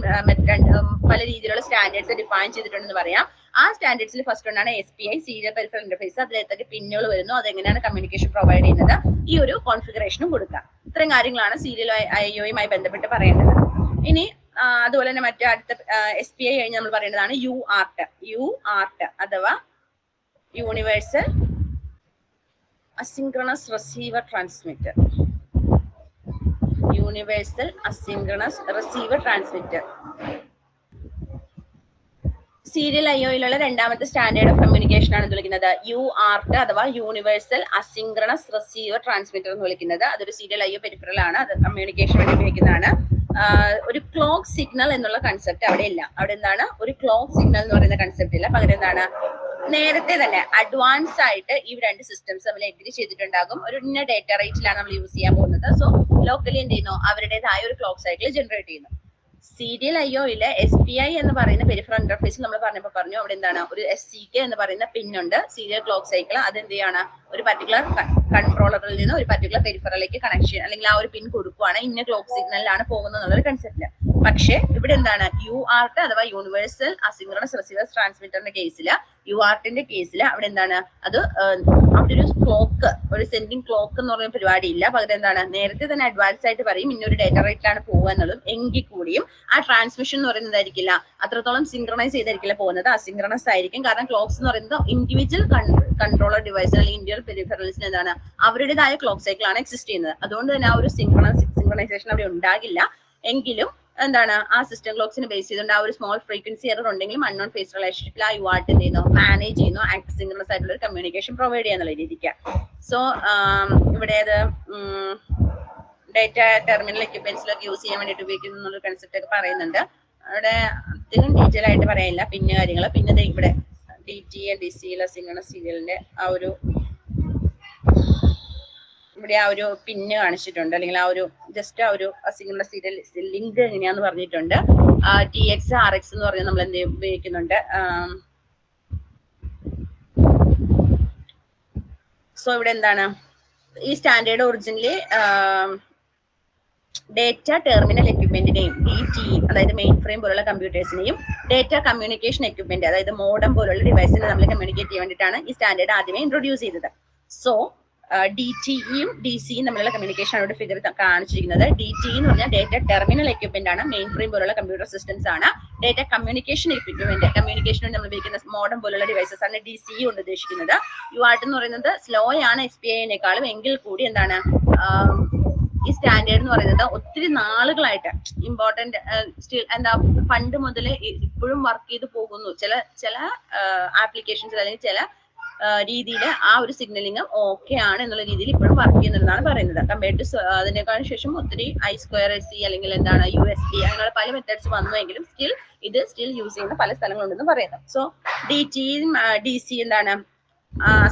പല രീതിയിലുള്ള സ്റ്റാൻഡേർഡ്സ് ഡിഫൈൻ ചെയ്തിട്ടുണ്ടെന്ന് പറയാം. ആ സ്റ്റാൻഡേർഡ്സിൽ ഫസ്റ്റ് ഒന്നാണ് SPI, സീരിയൽ പെരിഫറൽ ഇന്റർഫേസ്. അതിലേക്ക് പിന്നുകൾ വരുന്നു, അതെങ്ങനെയാണ് കമ്മ്യൂണിക്കേഷൻ പ്രൊവൈഡ് ചെയ്യുന്നത്, ഈ ഒരു കോൺഫിഗറേഷനും കൊടുക്കാം. ഇത്രയും കാര്യങ്ങളാണ് സീരിയൽ IOയുമായി ബന്ധപ്പെട്ട് പറയേണ്ടത്. ഇനി അതുപോലെ തന്നെ മറ്റു അടുത്ത SPI കഴിഞ്ഞ് നമ്മൾ പറയേണ്ടതാണ് UART അഥവാ universal asynchronous receiver transmitter. Universal asynchronous receiver transmitter serial IOയിലുള്ള രണ്ടാമത്തെ സ്റ്റാൻഡേർഡ് ഓഫ് കമ്മ്യൂണിക്കേഷൻ ആണ് വിളിക്കുന്നത് UART അഥവാ യൂണിവേഴ്സൽ അസിൻക്രണസ് റിസീവർ ട്രാൻസ്മിറ്റർ എന്ന് വിളിക്കുന്നത്. അതൊരു സീരിയൽ IO പെരിഫറൽ ആണ്. അത് കമ്മ്യൂണിക്കേഷൻ വേണ്ടി ഉപയോഗിക്കുന്നതാണ്. ഒരു ക്ലോക്ക് സിഗ്നൽ എന്നുള്ള കൺസെപ്റ്റ് അവിടെ ഇല്ല. അവിടെ എന്താണ്, ഒരു ക്ലോക്ക് സിഗ്നൽ എന്ന് പറയുന്ന കൺസെപ്റ്റ് ഇല്ല. പകരം എന്താണ്, നേരത്തെ തന്നെ അഡ്വാൻസ് ആയിട്ട് ഈ രണ്ട് സിസ്റ്റംസ് തമ്മിൽ എഗ്രി ചെയ്തിട്ടുണ്ടാകും. ഒരു ഇന്ന ഡേറ്റ റേറ്റിലാണ് നമ്മൾ യൂസ് ചെയ്യാൻ പോകുന്നത്. സോ ലോക്കലി എന്ത് ചെയ്യുന്നു, അവരുടേതായ ഒരു ക്ലോക്ക് സൈക്കിൾ ജനറേറ്റ് ചെയ്യുന്നു. സീരിയൽ IOയിലെ SPI എന്ന് പറയുന്ന പെരിഫറൽ ഇന്റർഫേസിൽ നമ്മൾ പറഞ്ഞു അവിടെ എന്താണ്, ഒരു SCK എന്ന് പറയുന്ന പിന്നുണ്ട്, സീരിയൽ ക്ലോക്ക് സൈക്കിൾ. അതെന്ത് ചെയ്യാണ്, ഒരു പർട്ടിക്കുലർ കൺട്രോളറിൽ നിന്ന് ഒരു പർട്ടിക്കുലർ പെരിഫറലിലേക്ക് കണക്ഷൻ അല്ലെങ്കിൽ ആ ഒരു പിൻ കൊടുക്കുവാണ്, ഇന്ന ക്ലോക്ക് സിഗ്നലിലാണ് പോകുന്നത് എന്നുള്ളൊരു കൺസെപ്റ്റ്. പക്ഷേ ഇവിടെ എന്താണ്, UART അഥവാ യൂണിവേഴ്സൽ അസിൻക്രണസ് റിസീവർ ട്രാൻസ്മിറ്ററിന്റെ കേസിൽ, UARTന്റെ കേസിൽ അവിടെ എന്താണ്, അത് അവിടെ ഒരു ക്ലോക്ക്, ഒരു സെൻഡിങ് ക്ലോക്ക് എന്ന് പറയുന്ന പരിപാടി ഇല്ല. പകരം എന്താണ്, നേരത്തെ തന്നെ അഡ്വാൻസ് ആയിട്ട് പറയും ഇന്നൊരു ഡേറ്റ റേറ്റിലാണ് പോകുക എന്നുള്ളതും. എങ്കിൽ കൂടിയും ആ ട്രാൻസ്മിഷൻ എന്ന് പറയുന്നതായിരിക്കില്ല അത്രത്തോളം സിൻക്രണൈസ് ചെയ്തായിരിക്കില്ല പോകുന്നത്, അസിൻക്രണസ് ആയിരിക്കും. കാരണം ക്ലോക്സ് എന്ന് പറയുന്നത് ഇൻഡിവിജ്വൽ കൺട്രോളർ ഡിവൈസ് അല്ലെങ്കിൽ ഇൻഡിവിജ്വൽ പെരിഫറൽസിന് എന്താണ്, അവരുടേതായ ക്ലോക്ക് സൈക്കിൾ ആണ് എക്സിസ്റ്റ് ചെയ്യുന്നത്. അതുകൊണ്ട് തന്നെ ആ ഒരു സിൻക്രണൈസേഷൻ അവിടെ ഉണ്ടാകില്ല. എങ്കിലും എന്താണ്, ആ സിസ്റ്റം ക്ലോക്സിന് ബേസ് ചെയ്തുകൊണ്ട് ആ ഒരു സ്മോൾ ഫ്രീക്വൻസി എറർ ഉണ്ടെങ്കിലും അൺനോൺ ഫേസ് റിലേഷൻഷിപ്പിൽ ആ UART എന്ത് ചെയ്യുന്നു, മാനേജ് ചെയ്യുന്നു, സിൻക്രണസ് ആയിട്ടുള്ള ഒരു കമ്മ്യൂണിക്കേഷൻ പ്രൊവൈഡ് ചെയ്യാന്നുള്ള രീതിക്ക്. സോ ഇവിടെ അത് ഡേറ്റ ടെർമിനൽ എക്യുപ്മെന്റ്സിലൊക്കെ യൂസ് ചെയ്യാൻ വേണ്ടിയിട്ട് ഉപയോഗിക്കുന്നു എന്നുള്ള കൺസെപ്റ്റ് ഒക്കെ പറയുന്നുണ്ട്. അവിടെ അധികം ഡീറ്റെയിൽ ആയിട്ട് പറയാനില്ല. പിന്നെ കാര്യങ്ങൾ പിന്നെ ഇവിടെ DTA DCL സിൻക്രണസ് സീരിയലിന്റെ ആ ഒരു ഇവിടെ ആ ഒരു പിന്ന് കാണിച്ചിട്ടുണ്ട്, അല്ലെങ്കിൽ ആ ഒരു ജസ്റ്റ് ആ ഒരു സിൻക്രണസ് സീരിയൽ ലിങ്ക് എങ്ങനെയാന്ന് പറഞ്ഞിട്ടുണ്ട്. TX RX എന്ന് പറഞ്ഞാൽ നമ്മൾ എന്ത് ഉപയോഗിക്കുന്നുണ്ട്. സോ ഇവിടെ എന്താണ്, ഈ സ്റ്റാൻഡേർഡ് ഒറിജിനലി ഡേറ്റ ടെർമിനൽ എക്യുപ്മെന്റിനെയും DTE അതായത് മെയിൻ ഫ്രെയിം പോലുള്ള കമ്പ്യൂട്ടേഴ്സിനെയും ഡേറ്റ കമ്മ്യൂണിക്കേഷൻ എക്യുപ്മെന്റ് അതായത് മോഡം പോലുള്ള ഡിവൈസിനെ നമ്മൾ കമ്മ്യൂണിക്കേറ്റ് ചെയ്യാൻ വേണ്ടിയിട്ടാണ് ഈ സ്റ്റാൻഡേർഡ് ആദ്യമേ ഇൻട്രൊഡ്യൂസ് ചെയ്തത്. സോ ഡി ടിയും ഡി സിയും തമ്മിലുള്ള കമ്മ്യൂണിക്കേഷൻ ആണ് ഇവിടെ ഫിഗർ കാണിച്ചിരിക്കുന്നത്. ഡി ടി എന്ന് പറഞ്ഞാൽ ഡേറ്റ ടെർമിനൽ എക്യുപ്മെന്റ് ആണ്, മെയിൻ ഫ്രെയിം പോലുള്ള കമ്പ്യൂട്ടർ സിസ്റ്റംസ് ആണ്. ഡേറ്റ കമ്മ്യൂണിക്കേഷൻ എക്യുപ്മെന്റ്, കമ്മ്യൂണിക്കേഷൻ നമ്മൾ ഉപയോഗിക്കുന്ന മോഡം പോലുള്ള ഡിവൈസസ് ആണ് ഡി സി കൊണ്ട് ഉദ്ദേശിക്കുന്നത്. UART എന്ന് പറയുന്നത് സ്ലോ ആണ് SPI-നെക്കാളും, എങ്കിൽ കൂടി എന്താണ് ഈ സ്റ്റാൻഡേർഡ് എന്ന് പറയുന്നത് ഒത്തിരി നാളുകളായിട്ട് ഇമ്പോർട്ടന്റ് സ്റ്റിൽ എന്താ പണ്ട് മുതൽ ഇപ്പോഴും വർക്ക് ചെയ്ത് പോകുന്നു. ചില ആപ്ലിക്കേഷൻസിൽ അല്ലെങ്കിൽ ചില രീതിയിൽ ആ ഒരു സിഗ്നലിംഗ് ഓക്കെ ആണ് എന്നുള്ള രീതിയിൽ ഇപ്പോഴും വർക്ക് ചെയ്യുന്നതാണ് പറയുന്നത്. കമ്പയർഡ് ടു അതിനേക്കാളും ശേഷം ഒത്തിരി I2C അല്ലെങ്കിൽ എന്താണ് USB അങ്ങനെയുള്ള പല മെത്തേഡ്സ് വന്നുവെങ്കിലും സ്റ്റിൽ യൂസ് ചെയ്യുന്ന പല സ്ഥലങ്ങളുണ്ടെന്ന് പറയുന്നത്. സോ DTയും DC എന്താണ്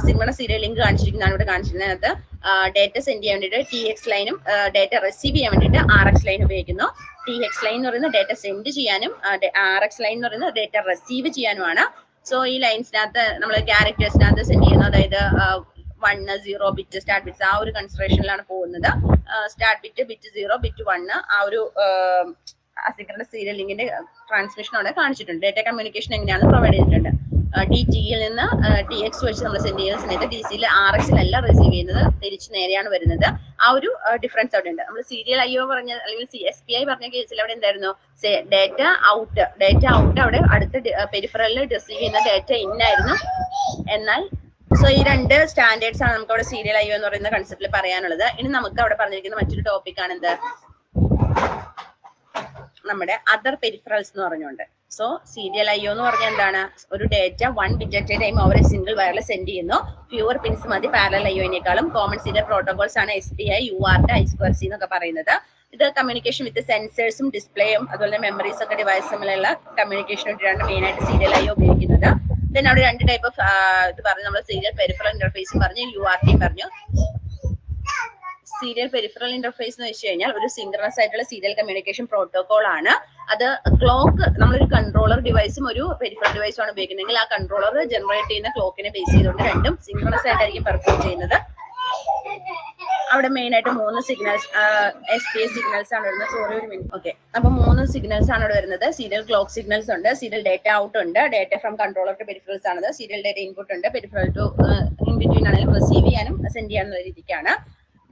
സിഗ്നൽ സീരിയൽ ലിങ്ക് കാണിച്ചിരിക്കുന്നതാണ് ഇവിടെ കാണിച്ചിരിക്കുന്നത്. ഡേറ്റ സെൻഡ് ചെയ്യാൻ വേണ്ടിയിട്ട് TX ലൈനും ഡേറ്റ റിസീവ് ചെയ്യാൻ വേണ്ടിയിട്ട് RX ലൈൻ ഉപയോഗിക്കുന്നു. TX ലൈൻ എന്ന് പറയുന്നത് ഡേറ്റ സെൻഡ് ചെയ്യാനും RX ലൈൻ എന്ന് പറയുന്നത് ഡേറ്റ റിസീവ് ചെയ്യാനുമാണ്. സോ ഈ ലൈൻസിനകത്ത് നമ്മൾ ക്യാരക്ടേഴ്സിനകത്ത് സെൻഡ് ചെയ്യുന്നു, അതായത് 1, 0 ബിറ്റ് സ്റ്റാർട്ട് ബിറ്റ്സ് ആ ഒരു കൺസിഡറേഷനിലാണ് പോകുന്നത്. സ്റ്റാർട്ട് ബിറ്റ് 0 ബിറ്റ് 1 ആ ഒരു അസിൻക്രണസ് സീരിയൽ ലിങ്കിന്റെ ട്രാൻസ്മിഷൻ അവിടെ കാണിച്ചിട്ടുണ്ട്. ഡേറ്റ കമ്മ്യൂണിക്കേഷൻ എങ്ങനെയാണെന്ന് പ്രൊവൈഡ് ചെയ്തിട്ടുണ്ട്. DTയിൽ നിന്ന് TX വെച്ച് നമ്മൾ സെൻഡ് ചെയ്യുന്ന സമയത്ത് DCയിൽ RXലല്ല റിസീവ് ചെയ്യുന്നത്, തിരിച്ച് നേരെയാണ് വരുന്നത്. ആ ഒരു ഡിഫറൻസ് അവിടെ ഉണ്ട്. നമ്മൾ സീരിയൽ IO പറഞ്ഞ അല്ലെങ്കിൽ SPI പറഞ്ഞ കേസിൽ അവിടെ എന്തായിരുന്നു, ഡേറ്റ ഔട്ട് അവിടെ അടുത്ത പെരിഫറലിൽ റിസീവ് ചെയ്യുന്ന ഡേറ്റ ഇന്നായിരുന്നു. എന്നാൽ സോ ഈ രണ്ട് സ്റ്റാൻഡേർഡ്സ് ആണ് നമുക്ക് അവിടെ സീരിയൽ IO എന്ന് പറയുന്ന കൺസെപ്റ്റിൽ പറയാനുള്ളത്. ഇനി നമുക്ക് അവിടെ പറഞ്ഞിരിക്കുന്ന മറ്റൊരു ടോപ്പിക് ആണ് എന്ത്, നമ്മുടെ അതർ പെരിഫറൽസ് എന്ന് പറഞ്ഞുകൊണ്ട്. സോ സീരിയൽ IO എന്ന് പറഞ്ഞാൽ എന്താണ്, ഒരു data 1 bit at a time over A single വയറിൽ സെൻഡ് ചെയ്യുന്നു. ഫ്യൂവർ പിൻസ് മതി പാരലൽ IO-നേക്കാളും. കോമൺ സീരിയൽ പ്രോട്ടോകോൾസ് ആണ് SPI, UART, I2C എന്നൊക്കെ പറയുന്നത്. ഇത് കമ്മ്യൂണിക്കേഷൻ വിത്ത് സെൻസേഴ്സും ഡിസ്പ്ലേയും അതുപോലെ മെമ്മറീസ് ഒക്കെ ഡിവൈസ് തമ്മിലുള്ള കമ്മ്യൂണിക്കേഷൻ വേണ്ടിയിട്ടാണ് മെയിൻ ആയിട്ട് സീരിയൽ IO ഉപയോഗിക്കുന്നത്. ദെൻ അവിടെ രണ്ട് ടൈപ്പ് ഓഫ് ഇത് പറഞ്ഞു, നമ്മൾ സീരിയൽ പെരിഫറൽ ഇന്റർഫേസും പറഞ്ഞു, UART പറഞ്ഞു. സീരിയൽ പെരിഫറൽ ഇന്റർഫേസ് എന്ന് വെച്ച് കഴിഞ്ഞാൽ ഒരു സിംഗ്രണസ് ആയിട്ടുള്ള സീരിയൽ കമ്മ്യൂണിക്കേഷൻ പ്രോട്ടോകോൾ ആണ്. അത് ക്ലോക്ക്, നമ്മളൊരു കൺട്രോളർ ഡിവൈസും ഒരു പെരിഫറൽ ഡിവൈസും ആണ് ഉപയോഗിക്കുന്നതെങ്കിൽ ആ കൺട്രോളർ ജനറേറ്റ് ചെയ്യുന്ന ക്ലോക്കിനെ ബേസ് ചെയ്തുകൊണ്ട് രണ്ടും സിംഗ്രണസ് ആയിട്ടായിരിക്കും പെർഫോം ചെയ്യുന്നത്. അവിടെ മെയിൻ ആയിട്ട് 3 സിഗ്നൽസ് SPI സിഗ്നൽസ് ആണ് വരുന്നത്. സോറി ഒരു മിനിറ്റ്. ഓക്കെ, അപ്പൊ 3 സിഗ്നൽസ് ആണ് ഇവിടെ വരുന്നത്. സീരിയൽ ക്ലോക്ക് സിഗ്നൽസ് ഉണ്ട്, സീരിയൽ ഡേറ്റ ഔട്ട് ഉണ്ട്, data from controller to peripherals ആണത്, സീരിയൽ ഡേറ്റ ഇൻപുട്ട് ഉണ്ട്, പെരിഫറൽ ടു ഇൻ ബിറ്റ്വീൻ ആണെങ്കിലും റിസീവ് ചെയ്യാനും സെൻഡ് ചെയ്യാനുള്ള രീതിക്കാണ്.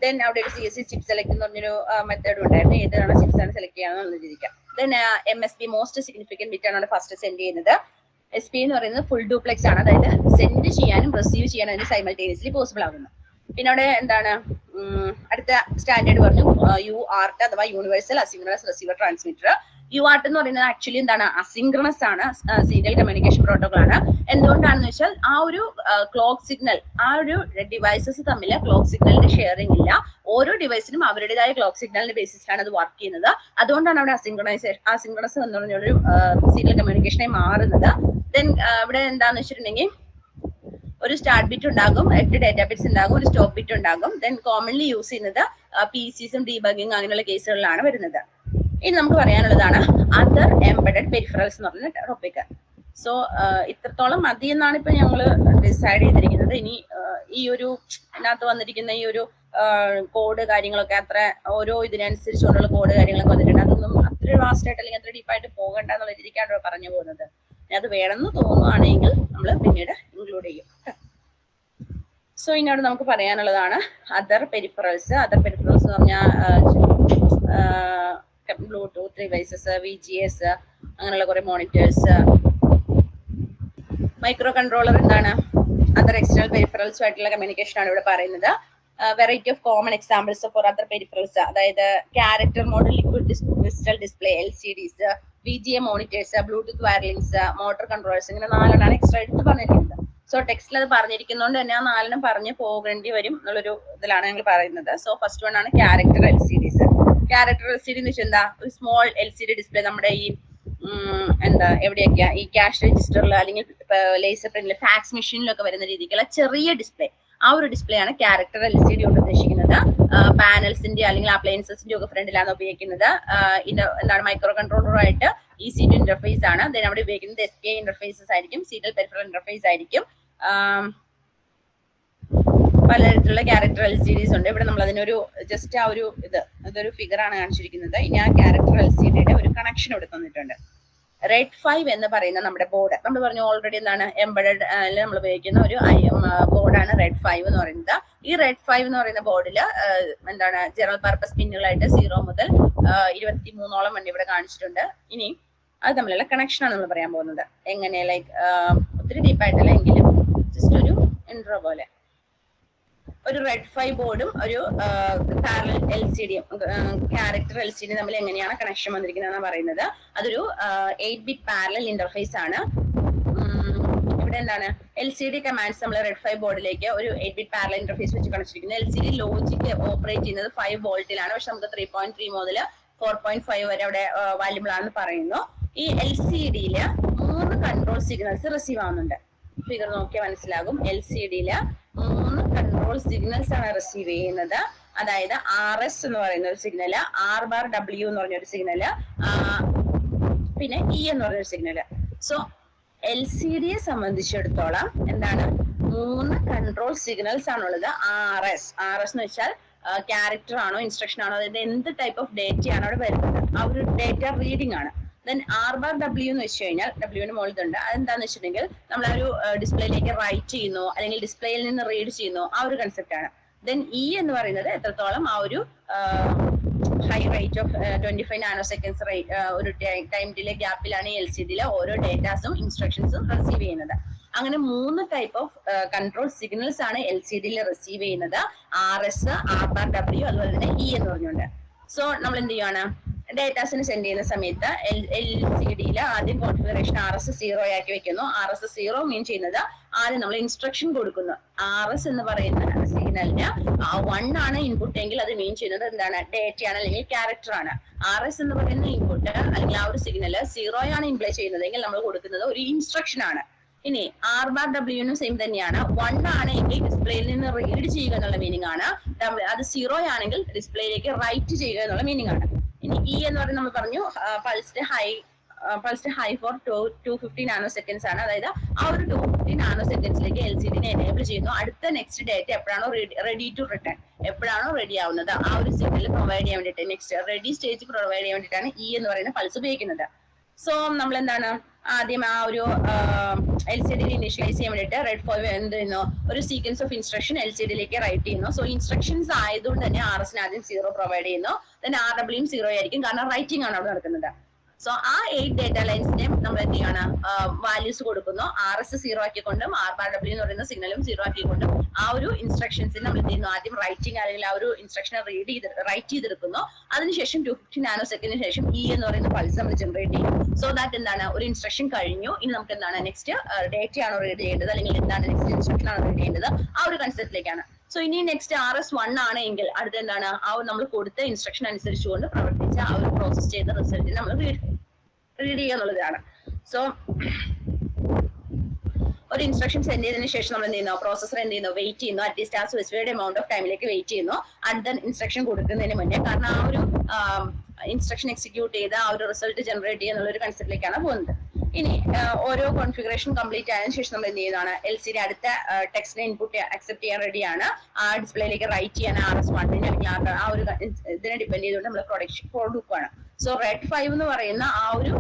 ദെൻ അവിടെ ഒരു CSC ചിപ്പ് സെലക്ട് എന്ന് പറഞ്ഞൊരു മെത്തേഡ് ഉണ്ടായിരുന്നു, ഏതാണ് ചിപ്സ് ആണ് സെലക്ട് ചെയ്യാനുള്ള രീതിക്ക്. Then MSB most significant bit ആണ് അവിടെ ഫസ്റ്റ് സെൻഡ് ചെയ്യുന്നത്. SPI എന്ന് പറയുന്നത് ഫുൾ ഡ്യൂപ്ലെക്സ് ആണ്, അതായത് സെൻഡ് ചെയ്യാനും റിസീവ് ചെയ്യാനും അതിന് സൈമൾട്ടേനിയസ്ലി പോസിബിൾ ആകുന്നു. പിന്നെ അവിടെ എന്താണ് അടുത്ത സ്റ്റാൻഡേർഡ് പറഞ്ഞു, UART അഥവാ universal asynchronous receiver transmitter. UART എന്ന് പറയുന്നത് ആക്ച്വലി എന്താണ്, അസിൻക്രണസ് ആണ്, സീരിയൽ കമ്മ്യൂണിക്കേഷൻ പ്രോട്ടോകോൾ ആണ്. എന്തുകൊണ്ടാണെന്ന് വെച്ചാൽ ആ ഒരു ക്ലോക്ക് സിഗ്നൽ, ആ ഒരു ഡിവൈസസ് തമ്മിൽ ക്ലോക്ക് സിഗ്നലിന്റെ ഷെയറിംഗ് ഇല്ല. ഓരോ ഡിവൈസിനും അവരുടേതായ ക്ലോക്ക് സിഗ്നലിന്റെ ബേസിസിലാണ് അത് വർക്ക് ചെയ്യുന്നത്. അതുകൊണ്ടാണ് അവിടെ അസിൻക്രണസ് എന്ന് പറഞ്ഞൊരു സീരിയൽ കമ്മ്യൂണിക്കേഷനായി മാറുന്നത്. ദെൻ ഇവിടെ എന്താന്ന് വെച്ചിട്ടുണ്ടെങ്കിൽ ഒരു സ്റ്റാർട്ട് ബിറ്റ് ഉണ്ടാകും, 8 ഡേറ്റാ ബിറ്റ്സ് ഉണ്ടാകും, ഒരു സ്റ്റോപ്പ് ബിറ്റ് ഉണ്ടാകും. ദെൻ കോമൺലി യൂസ് ചെയ്യുന്നത് PCസും ഡീബഗിങ് അങ്ങനെയുള്ള കേസുകളിലാണ് വരുന്നത്. ഇനി നമുക്ക് പറയാനുള്ളതാണ് അതർ എംബഡഡ് പെരിഫറൽസ് എന്ന് പറഞ്ഞ ടോപ്പിക്. സോ ഇത്രത്തോളം മതി എന്നാണ് ഇപ്പൊ ഞങ്ങൾ ഡിസൈഡ് ചെയ്തിരിക്കുന്നത്. ഇനി ഈ ഒരു ഇതിനകത്ത് വന്നിരിക്കുന്ന ഈ ഒരു കോഡ് കാര്യങ്ങളൊക്കെ അത്ര ഓരോ ഇതിനനുസരിച്ചുള്ള കോഡ് കാര്യങ്ങളൊക്കെ വന്നിട്ടുണ്ട്. അതൊന്നും അത്ര വാസ്റ്റ് ആയിട്ട് അല്ലെങ്കിൽ അത്ര ഡീപ്പായിട്ട് പോകണ്ട എന്നുള്ള രീതിക്കാണ് പറഞ്ഞു പോകുന്നത്. അത് വേണമെന്ന് തോന്നുകയാണെങ്കിൽ നമ്മൾ പിന്നീട് ഇൻക്ലൂഡ് ചെയ്യും. സോ ഇനിയോട് നമുക്ക് പറയാനുള്ളതാണ് അതർ പെരിഫറൽസ്. അതർ പെരിഫറൽസ് എന്ന് പറഞ്ഞാൽ ബ്ലൂടൂത്ത് ഡിവൈസസ്, VGS അങ്ങനെയുള്ള കുറെ മോണിറ്റേഴ്സ്, മൈക്രോ കൺട്രോളർ എന്താണ്, അതർ എക്സ്റ്റേണൽ പെരിഫറൽസും ആയിട്ടുള്ള കമ്മ്യൂണിക്കേഷൻ ആണ് ഇവിടെ പറയുന്നത്. Variety of common examples for other peripherals, അതായത് character mode, liquid crystal display, LCDs, VGA monitors, Bluetooth wireless, motor controllers, ഇങ്ങനെ 4 എക്സ്ട്രാ എടുത്ത് പറഞ്ഞിരിക്കുന്നത്. സോ ടെക്സ്റ്റിൽ അത് പറഞ്ഞിരിക്കുന്നതുകൊണ്ട് തന്നെ ആ 4 പറഞ്ഞു പോകേണ്ടി വരും എന്നുള്ളൊരു ഇതിലാണ് ഞങ്ങൾ പറയുന്നത്. സോ ഫസ്റ്റ് വൺ ആണ് ക്യാരക്ടർ LCDs. ക്യാരക്ടർ LCD എന്ന് വെച്ചാൽ എന്താ, ഒരു സ്മോൾ LCD ഡിസ്പ്ലേ നമ്മുടെ ഈ എന്താ എവിടെയൊക്കെയാ ഈ ക്യാഷ് രജിസ്റ്ററിൽ അല്ലെങ്കിൽ ലേസർ പ്രിന്റിൽ ഫാക്സ് മെഷീനിലൊക്കെ വരുന്ന രീതിക്കുള്ള ചെറിയ ഡിസ്പ്ലേ, ആ ഒരു ഡിസ്പ്ലേ ആണ് ക്യാരക്ടർ LCD കൊണ്ട് ഉദ്ദേശിക്കുന്നത്. പാനൽസിന്റെ അല്ലെങ്കിൽ അപ്ലയൻസസിന്റെ ഒക്കെ ഫ്രണ്ടിലാണ് ഉപയോഗിക്കുന്നത്. എന്താണ് മൈക്രോ കൺട്രോളറുമായിട്ട് EC2 ഇന്റർഫേസ് ആണ്. ദെൻ അവിടെ ഉപയോഗിക്കുന്നത് SPI ഇന്റർഫേസസ് ആയിരിക്കും, സീരിയൽ പെരിഫറൽ ഇന്റർഫേസ് ആയിരിക്കും. പലതരത്തിലുള്ള ക്യാരക്ടർ LCDs ഉണ്ട്. ഇവിടെ നമ്മൾ അതിനൊരു ജസ്റ്റ് ആ ഒരു ഇതൊരു ഫിഗർ ആണ് കാണിച്ചിരിക്കുന്നത്. ഇനി ആ ക്യാരക്ടർ LCDയുടെ ഒരു കണക്ഷൻ ഇവിടെ തന്നിട്ടുണ്ട്. റെഡ് 5 എന്ന് പറയുന്ന നമ്മുടെ ബോർഡ് നമ്മൾ പറഞ്ഞു ഓൾറെഡി എന്താണ് എംബഡഡ് നമ്മൾ ഉപയോഗിക്കുന്ന ഒരു ബോർഡാണ് റെഡ് 5 എന്ന് പറയുന്നത്. ഈ റെഡ് 5 എന്ന് പറയുന്ന ബോർഡിൽ എന്താണ് ജനറൽ പർപ്പസ് പിന്നുകളായിട്ട് 0 മുതൽ 23ഓളം വണ്ടി ഇവിടെ കാണിച്ചിട്ടുണ്ട്. ഇനി അത് തമ്മിലുള്ള കണക്ഷൻ ആണ് നമ്മൾ പറയാൻ പോകുന്നത്. എങ്ങനെ ലൈക്ക് ഒത്തിരി ഡീപ്പായിട്ടല്ല എങ്കിലും ജസ്റ്റ് ഒരു ഇൻട്രോ പോലെ. ഒരു റെഡ് 5 ബോർഡും ഒരു പാരലൽ LCD ക്യാരക്ടർ LCD തമ്മിൽ എങ്ങനെയാണ് കണക്ഷൻ വന്നിരിക്കുന്നത് പറയുന്നത്. അതൊരു 8-bit പാരലൽ ഇന്റർഫേസ് ആണ്. ഇവിടെ എന്താണ് LCD കമാൻഡ്സ് നമ്മൾ റെഡ് 5 ബോർഡിലേക്ക് ഒരു 8-bit പാരലൽ ഇന്റർഫേസ് വെച്ച് കണക്റ്റിരിക്കുന്നത്. LCD ലോജിക് ഓപ്പറേറ്റ് ചെയ്യുന്നത് 5 വോൾട്ടിലാണ്. പക്ഷെ നമുക്ക് 3.3 മുതൽ 4.5 വരെ അവിടെ വാല്യൂബിൾ ആണെന്ന് പറയുന്നു. ഈ LCD-യില് 3 കൺട്രോൾ സിഗ്നൽസ് റിസീവ് ആവുന്നുണ്ട്. ഫിഗർ നോക്കിയാൽ മനസ്സിലാകും. LCD-യില് 3 കൺട്രോൾ സിഗ്നൽസ് ആണ് റിസീവ് ചെയ്യുന്നത്. അതായത് RS എന്ന് പറയുന്ന ഒരു സിഗ്നല്, R⁻W എന്ന് പറഞ്ഞൊരു സിഗ്നല്, പിന്നെ E എന്ന് പറഞ്ഞൊരു സിഗ്നല്. സോ LCD-യെ സംബന്ധിച്ചിടത്തോളം എന്താണ് 3 കൺട്രോൾ സിഗ്നൽസ് ആണുള്ളത്. RS എന്ന് വെച്ചാൽ ക്യാരക്ടർ ആണോ ഇൻസ്ട്രക്ഷൻ ആണോ, അതായത് എന്ത് ടൈപ്പ് ഓഫ് ഡേറ്റയാണ് അവിടെ വരുന്നത്, ആ ഒരു ഡേറ്റ റീഡിംഗ് ആണ്. ദെൻ R⁻W എന്ന് വെച്ച് കഴിഞ്ഞാൽ W മുകളിലുണ്ട്. അതെന്താന്ന് വെച്ചിട്ടുണ്ടെങ്കിൽ നമ്മൾ ആ ഒരു ഡിസ്പ്ലേയിലേക്ക് റൈറ്റ് ചെയ്യുന്നു അല്ലെങ്കിൽ ഡിസ്പ്ലേയിൽ നിന്ന് റീഡ് ചെയ്യുന്നു, ആ ഒരു കൺസെപ്റ്റ് ആണ്. ദെൻ E എന്ന് പറയുന്നത് എത്രത്തോളം ആ ഒരു high rate of 25 nano seconds ഒരു ടൈം ഡിലേ ഗ്യാപ്പിലാണ് ഈ LCD-യിലെ ഓരോ ഡേറ്റാസും ഇൻസ്ട്രക്ഷൻസും റിസീവ് ചെയ്യുന്നത്. അങ്ങനെ 3 ടൈപ്പ് ഓഫ് കൺട്രോൾ സിഗ്നൽസ് ആണ് LCD-യിൽ റിസീവ് ചെയ്യുന്നത്. RS, R⁻W അതുപോലെ തന്നെ E എന്ന് പറഞ്ഞുകൊണ്ട്. സോ നമ്മൾ എന്ത് ചെയ്യുകയാണ്, ഡേറ്റാസിന് സെൻഡ് ചെയ്യുന്ന സമയത്ത് LCD-യിൽ ആദ്യം കോൺഫിഗറേഷൻ RS 0 ആക്കി വെക്കുന്നു. RS 0 മീൻ ചെയ്യുന്നത് ആദ്യം നമ്മൾ ഇൻസ്ട്രക്ഷൻ കൊടുക്കുന്നു. RS എന്ന് പറയുന്ന സിഗ്നലിന് 1 ആണ് ഇൻപുട്ട് എങ്കിൽ അത് മീൻ ചെയ്യുന്നത് എന്താണ്, ഡേറ്റയാണ് അല്ലെങ്കിൽ ക്യാരക്ടർ ആണ്. RS എന്ന് പറയുന്ന ഇൻപുട്ട് അല്ലെങ്കിൽ ആ ഒരു സിഗ്നൽ 0 ആണ് ഇംപ്ലൈ ചെയ്യുന്നതെങ്കിൽ നമ്മൾ കൊടുക്കുന്നത് ഒരു ഇൻസ്ട്രക്ഷൻ ആണ്. ഇനി R⁻W സെയിം തന്നെയാണ്. 1 ആണെങ്കിൽ ഡിസ്പ്ലേയിൽ നിന്ന് റീഡ് ചെയ്യുക എന്നുള്ള മീനിങ് ആണ്. അത് 0 ആണെങ്കിൽ ഡിസ്പ്ലേയിലേക്ക് റൈറ്റ് ചെയ്യുക എന്നുള്ള മീനിങ് ആണ്. ഇനി E എന്ന് പറയുന്നത് നമ്മൾ പറഞ്ഞു pulsed high for 250 nanoseconds ആണ്. അതായത് ആ ഒരു 250 നാനോ സെക്കൻഡ്സിലേക്ക് LCD-നെ എനേബിൾ ചെയ്യുന്നു. അടുത്ത നെക്സ്റ്റ് ഡേറ്റ എപ്പോഴാണോ റെഡി ടു റിട്ടേൺ, എപ്പോഴാണോ റെഡി ആവുന്നത് ആ ഒരു സിഗ്നൽ പ്രൊവൈഡ് ചെയ്യാൻ വേണ്ടിയിട്ട്, നെക്സ്റ്റ് റെഡി സ്റ്റേജ് പ്രൊവൈഡ് ചെയ്യാൻ വേണ്ടിയിട്ടാണ് E എന്ന് പറയുന്ന പൾസ് ഉപയോഗിക്കുന്നത്. സോ നമ്മൾ എന്താണ് ആദ്യം ആ ഒരു LCD ഇനിഷ്യലൈസ് ചെയ്യാൻ വേണ്ടിയിട്ട് റെഡ് 5 എന്ത് ചെയ്യുന്നു, ഒരു സീക്വൻസ് ഓഫ് ഇൻസ്ട്രക്ഷൻ LCD-യിലേക്ക് റൈറ്റ് ചെയ്യുന്നു. സോ ഇൻസ്ട്രക്ഷൻസ് ആയതുകൊണ്ട് തന്നെ RS-ന് ആദ്യം 0 പ്രൊവൈഡ് ചെയ്യുന്നു. ദെൻ R⁻W 0 ആയിരിക്കും, കാരണം റൈറ്റിംഗ് ആണ് അവിടെ നടക്കുന്നത്. സോ ആ 8 ഡേറ്റ ലൈൻസിനെ നമ്മൾ എന്ത് ചെയ്യാണ്, വാല്യൂസ് കൊടുക്കുന്നു. RS 0 ആക്കിക്കൊണ്ടും R⁻W എന്ന് പറയുന്ന സിഗ്നലും 0 ആക്കിക്കൊണ്ടും ആ ഒരു ഇൻസ്ട്രക്ഷൻസിന് നമ്മൾ എന്ത് ചെയ്യുന്നു, ആദ്യം റൈറ്റിംഗ് അല്ലെങ്കിൽ ആ ഒരു ഇൻസ്ട്രക്ഷനെ റൈറ്റ് ചെയ്തെടുക്കുന്നു. അതിനുശേഷം 250 നാനോ സെക്കൻഡിന് ശേഷം E എന്ന് പറയുന്ന പൾസ് നമ്മൾ ജനറേറ്റ് ചെയ്യും. സോ ദാറ്റ് എന്താണ്, ഒരു ഇൻസ്ട്രക്ഷൻ കഴിഞ്ഞു. ഇനി നമുക്ക് എന്താണ് നെക്സ്റ്റ് ഡേറ്റ ആണോ റീഡ് ചെയ്യേണ്ടത് അല്ലെങ്കിൽ എന്താണ് നെക്സ്റ്റ് ഇൻസ്ട്രക്ഷൻ ആണോ റീഡ് ചെയ്യേണ്ടത്, ആ ഒരു കൺസെപ്റ്റിലേക്കാണ്. സോ ഇനി നെക്സ്റ്റ് RS 1 ആണെങ്കിൽ അടുത്ത എന്താണ്, ആ നമ്മൾ കൊടുത്ത ഇൻസ്ട്രക്ഷൻ അനുസരിച്ചുകൊണ്ട് പ്രവർത്തിച്ച ആ ഒരു പ്രോസസ് ചെയ്ത റിസൾട്ടിനെ നമ്മൾ റീഡ് ചെയ്യുക എന്നുള്ളതാണ്. സോ ഒരു ഇൻസ്ട്രക്ഷൻ സെൻഡ് ചെയ്തതിനു ശേഷം നമ്മൾ എന്ത് ചെയ്യുന്നു, പ്രോസസർ എന്ത് ചെയ്യുന്നു, വെയിറ്റ് ചെയ്യുന്നു. അറ്റ്ലീസ്റ്റ് ആ സ്പെസിഫൈഡ് എമൗണ്ട് ഓഫ് ടൈമിലേക്ക് വെയിറ്റ് ചെയ്യുന്നു അടുത്ത ഇൻസ്ട്രക്ഷൻ കൊടുക്കുന്നതിന് മുന്നേ. കാരണം ആ ഒരു ഇൻസ്ട്രക്ഷൻ എക്സിക്യൂട്ട് ചെയ്ത് ആ ഒരു റിസൾട്ട് ജനറേറ്റ് ചെയ്യുക എന്നുള്ള ഒരു കൺസെപ്റ്റിലേക്കാണ് പോകുന്നത്. ഇനി ഓരോ കോൺഫിഗറേഷൻ കംപ്ലീറ്റ് ആയതിനു ശേഷം നമ്മൾ എന്ത് ചെയ്യുന്നതാണ്, LCD അടുത്ത ടെക്സ്റ്റിനെ ഇൻപുട്ട് അക്സെപ്റ്റ് ചെയ്യാൻ റെഡിയാണ്. ആ ഡിസ്പ്ലേയിലേക്ക് റൈറ്റ് ചെയ്യാൻ RS 1 അല്ലെങ്കിൽ ആ ഒരു ഇതിനെ ഡിപെൻഡ് ചെയ്തുകൊണ്ട് നമ്മൾ പ്രൊഡക്ഷൻ കൊടുക്കുകയാണ്. സോ റെഡ് 5 എന്ന് പറയുന്ന ആ ഒരു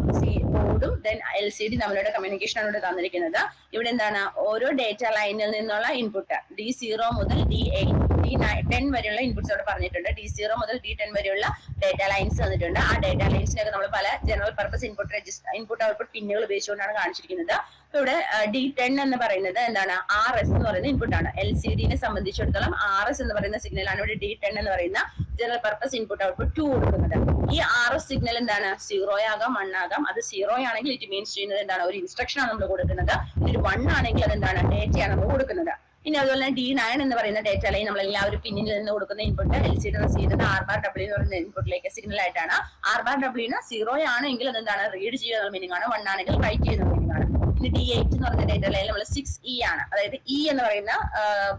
ബോർഡും ദെൻ LCD തമ്മിലുള്ള കമ്മ്യൂണിക്കേഷൻ ആണ് ഇവിടെ തന്നിരിക്കുന്നത്. ഇവിടെ എന്താണ്, ഓരോ ഡേറ്റ ലൈനിൽ നിന്നുള്ള ഇൻപുട്ട് D0 മുതൽ D8 D10 വരെയുള്ള ഇൻപുട്സ് അവിടെ പറഞ്ഞിട്ടുണ്ട്. D0 മുതൽ D10 വരെയുള്ള ഡേറ്റ ലൈൻസ് തന്നിട്ടുണ്ട്. ആ ഡേറ്റ ലൈൻസിനൊക്കെ നമ്മൾ പല ജനറൽ പർപ്പസ് ഇൻപുട്ട് ഔട്ട്പുട്ട് പിന്നുകൾ ഉപയോഗിച്ചുകൊണ്ടാണ് കാണിച്ചിരിക്കുന്നത്. അപ്പൊ ഇവിടെ D10 എന്ന് പറയുന്നത് എന്താണ്, RS എന്ന് പറയുന്ന ഇൻപുട്ടാണ്. LCD-നെ സംബന്ധിച്ചിടത്തോളം RS എന്ന് പറയുന്ന സിഗ്നലാണ് ഇവിടെ D10 എന്ന് പറയുന്ന ജനറൽ പർപ്പസ് ഇൻപുട്ട് ഔട്ട്പുട്ട് 2 കൊടുക്കുന്നത്. ഈ RS സിഗ്നൽ എന്താണ്, 0 ആകാം 1 ആകാം. അത് 0 ആണെങ്കിൽ ഇറ്റ് മീൻസ് ചെയ്യുന്നത് എന്താണ്, ഒരു ഇൻസ്ട്രക്ഷൻ ആണ് നമ്മൾ കൊടുക്കുന്നത്. ഇനി 1 ആണെങ്കിൽ അതെന്താണ്, ഡേറ്റയാണ് നമ്മൾ കൊടുക്കുന്നത്. ഇനി അതുപോലെ തന്നെ D9 എന്ന് പറയുന്ന ഡേറ്റ ലൈൻ നമ്മൾ എല്ലാവരും പിന്നിൽ നിന്ന് കൊടുക്കുന്ന ഇൻപുട്ട് LCD റിസീവ് ചെയ്യുന്നത് R⁻W എന്ന് പറയുന്ന ഇൻപുട്ടിലേക്ക് സിഗ്നൽ ആയിട്ടാണ്. R⁻W 0 ആണെങ്കിൽ അതെന്താണ്, റീഡ് ചെയ്യുക എന്നുള്ള മീനിങ് ആണ്. 1 ആണെങ്കിൽ റൈറ്റ് ചെയ്യുന്ന മീനിങ് ആണ്. ഇനി D8 എന്ന് പറയുന്ന ഡേറ്റ ലൈൻ നമ്മൾ 6E ആണ്. അതായത് E എന്ന് പറയുന്ന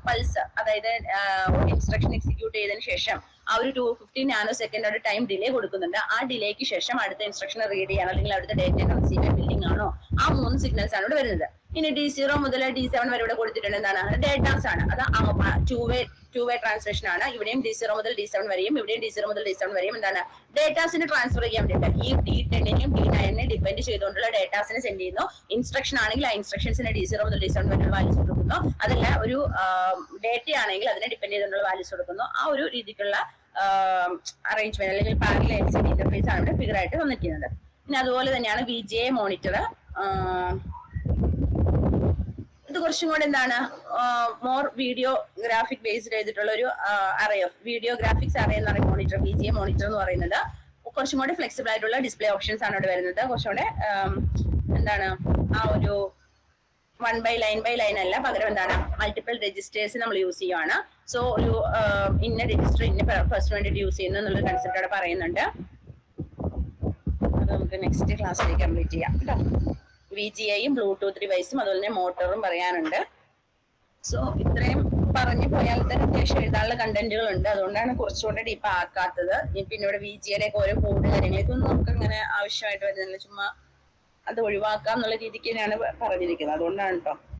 പൾസ്, അതായത് ഇൻസ്ട്രക്ഷൻ എക്സിക്യൂട്ട് ചെയ്തതിനു ശേഷം ആ ഒരു 250 നാനോ സെക്കൻഡ് ഒരു ടൈം ഡിലേ കൊടുക്കുന്നുണ്ട്. ആ ഡിലേക്ക് ശേഷം അടുത്ത ഇൻസ്ട്രക്ഷൻ റീഡ് ചെയ്യാനോ അല്ലെങ്കിൽ അടുത്ത ഡേറ്റ റിസീവ് ബിൽഡിംഗ് ആണോ, ആ 3 സിഗ്നൽസ് ആണ് ഇവിടെ വരുന്നത്. ഇനി D0 മുതൽ D7 വരെ ഇവിടെ കൊടുത്തിട്ടുണ്ട്. എന്താണ്, ഡേറ്റാസ് ആണ്. അത് ടു വേ ട്രാൻസ്ലേഷൻ ആണ്. ഇവിടെയും D0 മുതൽ D7 വരെയും ഇവിടെയും D0 മുതൽ D7 വരെയും എന്താണ്, ഡേറ്റാസിന് ട്രാൻസ്ഫർ ചെയ്യാൻ വേണ്ടിയിട്ട് ഈ D10നെയും D9നെയും ഡിപെൻഡ് ചെയ്തുകൊണ്ടുള്ള ഡേറ്റാസിനെ സെൻഡ് ചെയ്യുന്നു. ഇൻസ്ട്രക്ഷൻ ആണെങ്കിൽ ആ ഇൻസ്ട്രക്ഷൻസിന്റെ D0 മുതൽ D7 വരെയുള്ള വാല്യൂസ് കൊടുക്കുന്നു. അതല്ല ഒരു ഡേറ്റ ആണെങ്കിൽ അതിനെ ഡിപെൻഡ് ചെയ്തുകൊണ്ടുള്ള വാല്യൂസ് കൊടുക്കുന്നു. ആ ഒരു രീതിക്കുള്ള അറേഞ്ച്മെന്റ് അല്ലെങ്കിൽ പാരലൽ LCD ഇന്റർഫേസ് ആണ് ഇവിടെ ഫിഗർ ആയിട്ട് വന്നിരിക്കുന്നത്. പിന്നെ അതുപോലെ തന്നെയാണ് VGA മോണിറ്റർ. ഇത് കുറച്ചും കൂടെ എന്താണ് മോർ വീഡിയോ ഗ്രാഫിക് ബേസ്ഡ് ചെയ്തിട്ടുള്ള ഒരു array of video graphics array എന്ന് പറയുന്ന മോണിറ്റർ, VGA മോണിറ്റർ എന്ന് പറയുന്നത് കുറച്ചും കൂടെ ഫ്ലെക്സിബിൾ ആയിട്ടുള്ള ഡിസ്പ്ലേ ഓപ്ഷൻസ് ആണ് ഇവിടെ വരുന്നത്. കുറച്ചുകൂടെ എന്താണ് ആ ഒരു 1 by line അല്ല, പകരം എന്താണ് മൾട്ടിപ്പിൾ രജിസ്റ്റേഴ്സ് നമ്മൾ യൂസ് ചെയ്യുകയാണ്. സോ ഒരു ഇന്ന രജിസ്റ്റർ ഇന്ന ഫസ്റ്റ് വേണ്ടിയിട്ട് യൂസ് ചെയ്യുന്നു എന്നുള്ള കൺസെപ്റ്റ് അവിടെ പറയുന്നുണ്ട്. അത് നമുക്ക് നെക്സ്റ്റ് ക്ലാസ്സിലേക്ക് കംപ്ലീറ്റ് ചെയ്യാം കേട്ടോ. VGAയും ബ്ലൂടൂത്ത് ഡിവൈസും അതുപോലെ തന്നെ മോട്ടോറും പറയാനുണ്ട്. സോ ഇത്രയും പറഞ്ഞു പോയാൽ തന്നെ അത്യാവശ്യം എഴുതാനുള്ള കണ്ടന്റുകൾ ഉണ്ട്. അതുകൊണ്ടാണ് കുറച്ചുകൂടെ ഡീപ്പ് ആക്കാത്തത്. പിന്നെ ഇവിടെ VGAയുടെ ഒക്കെ ഓരോ കോഡ് കാര്യങ്ങൾ ഇതൊന്നും നമുക്ക് അങ്ങനെ ആവശ്യമായിട്ട് വരുന്നില്ല, ചുമ്മാ അത് ഒഴിവാക്കാം എന്നുള്ള രീതിക്ക് തന്നെയാണ് പറഞ്ഞിരിക്കുന്നത്. അതുകൊണ്ടാണ് കേട്ടോ.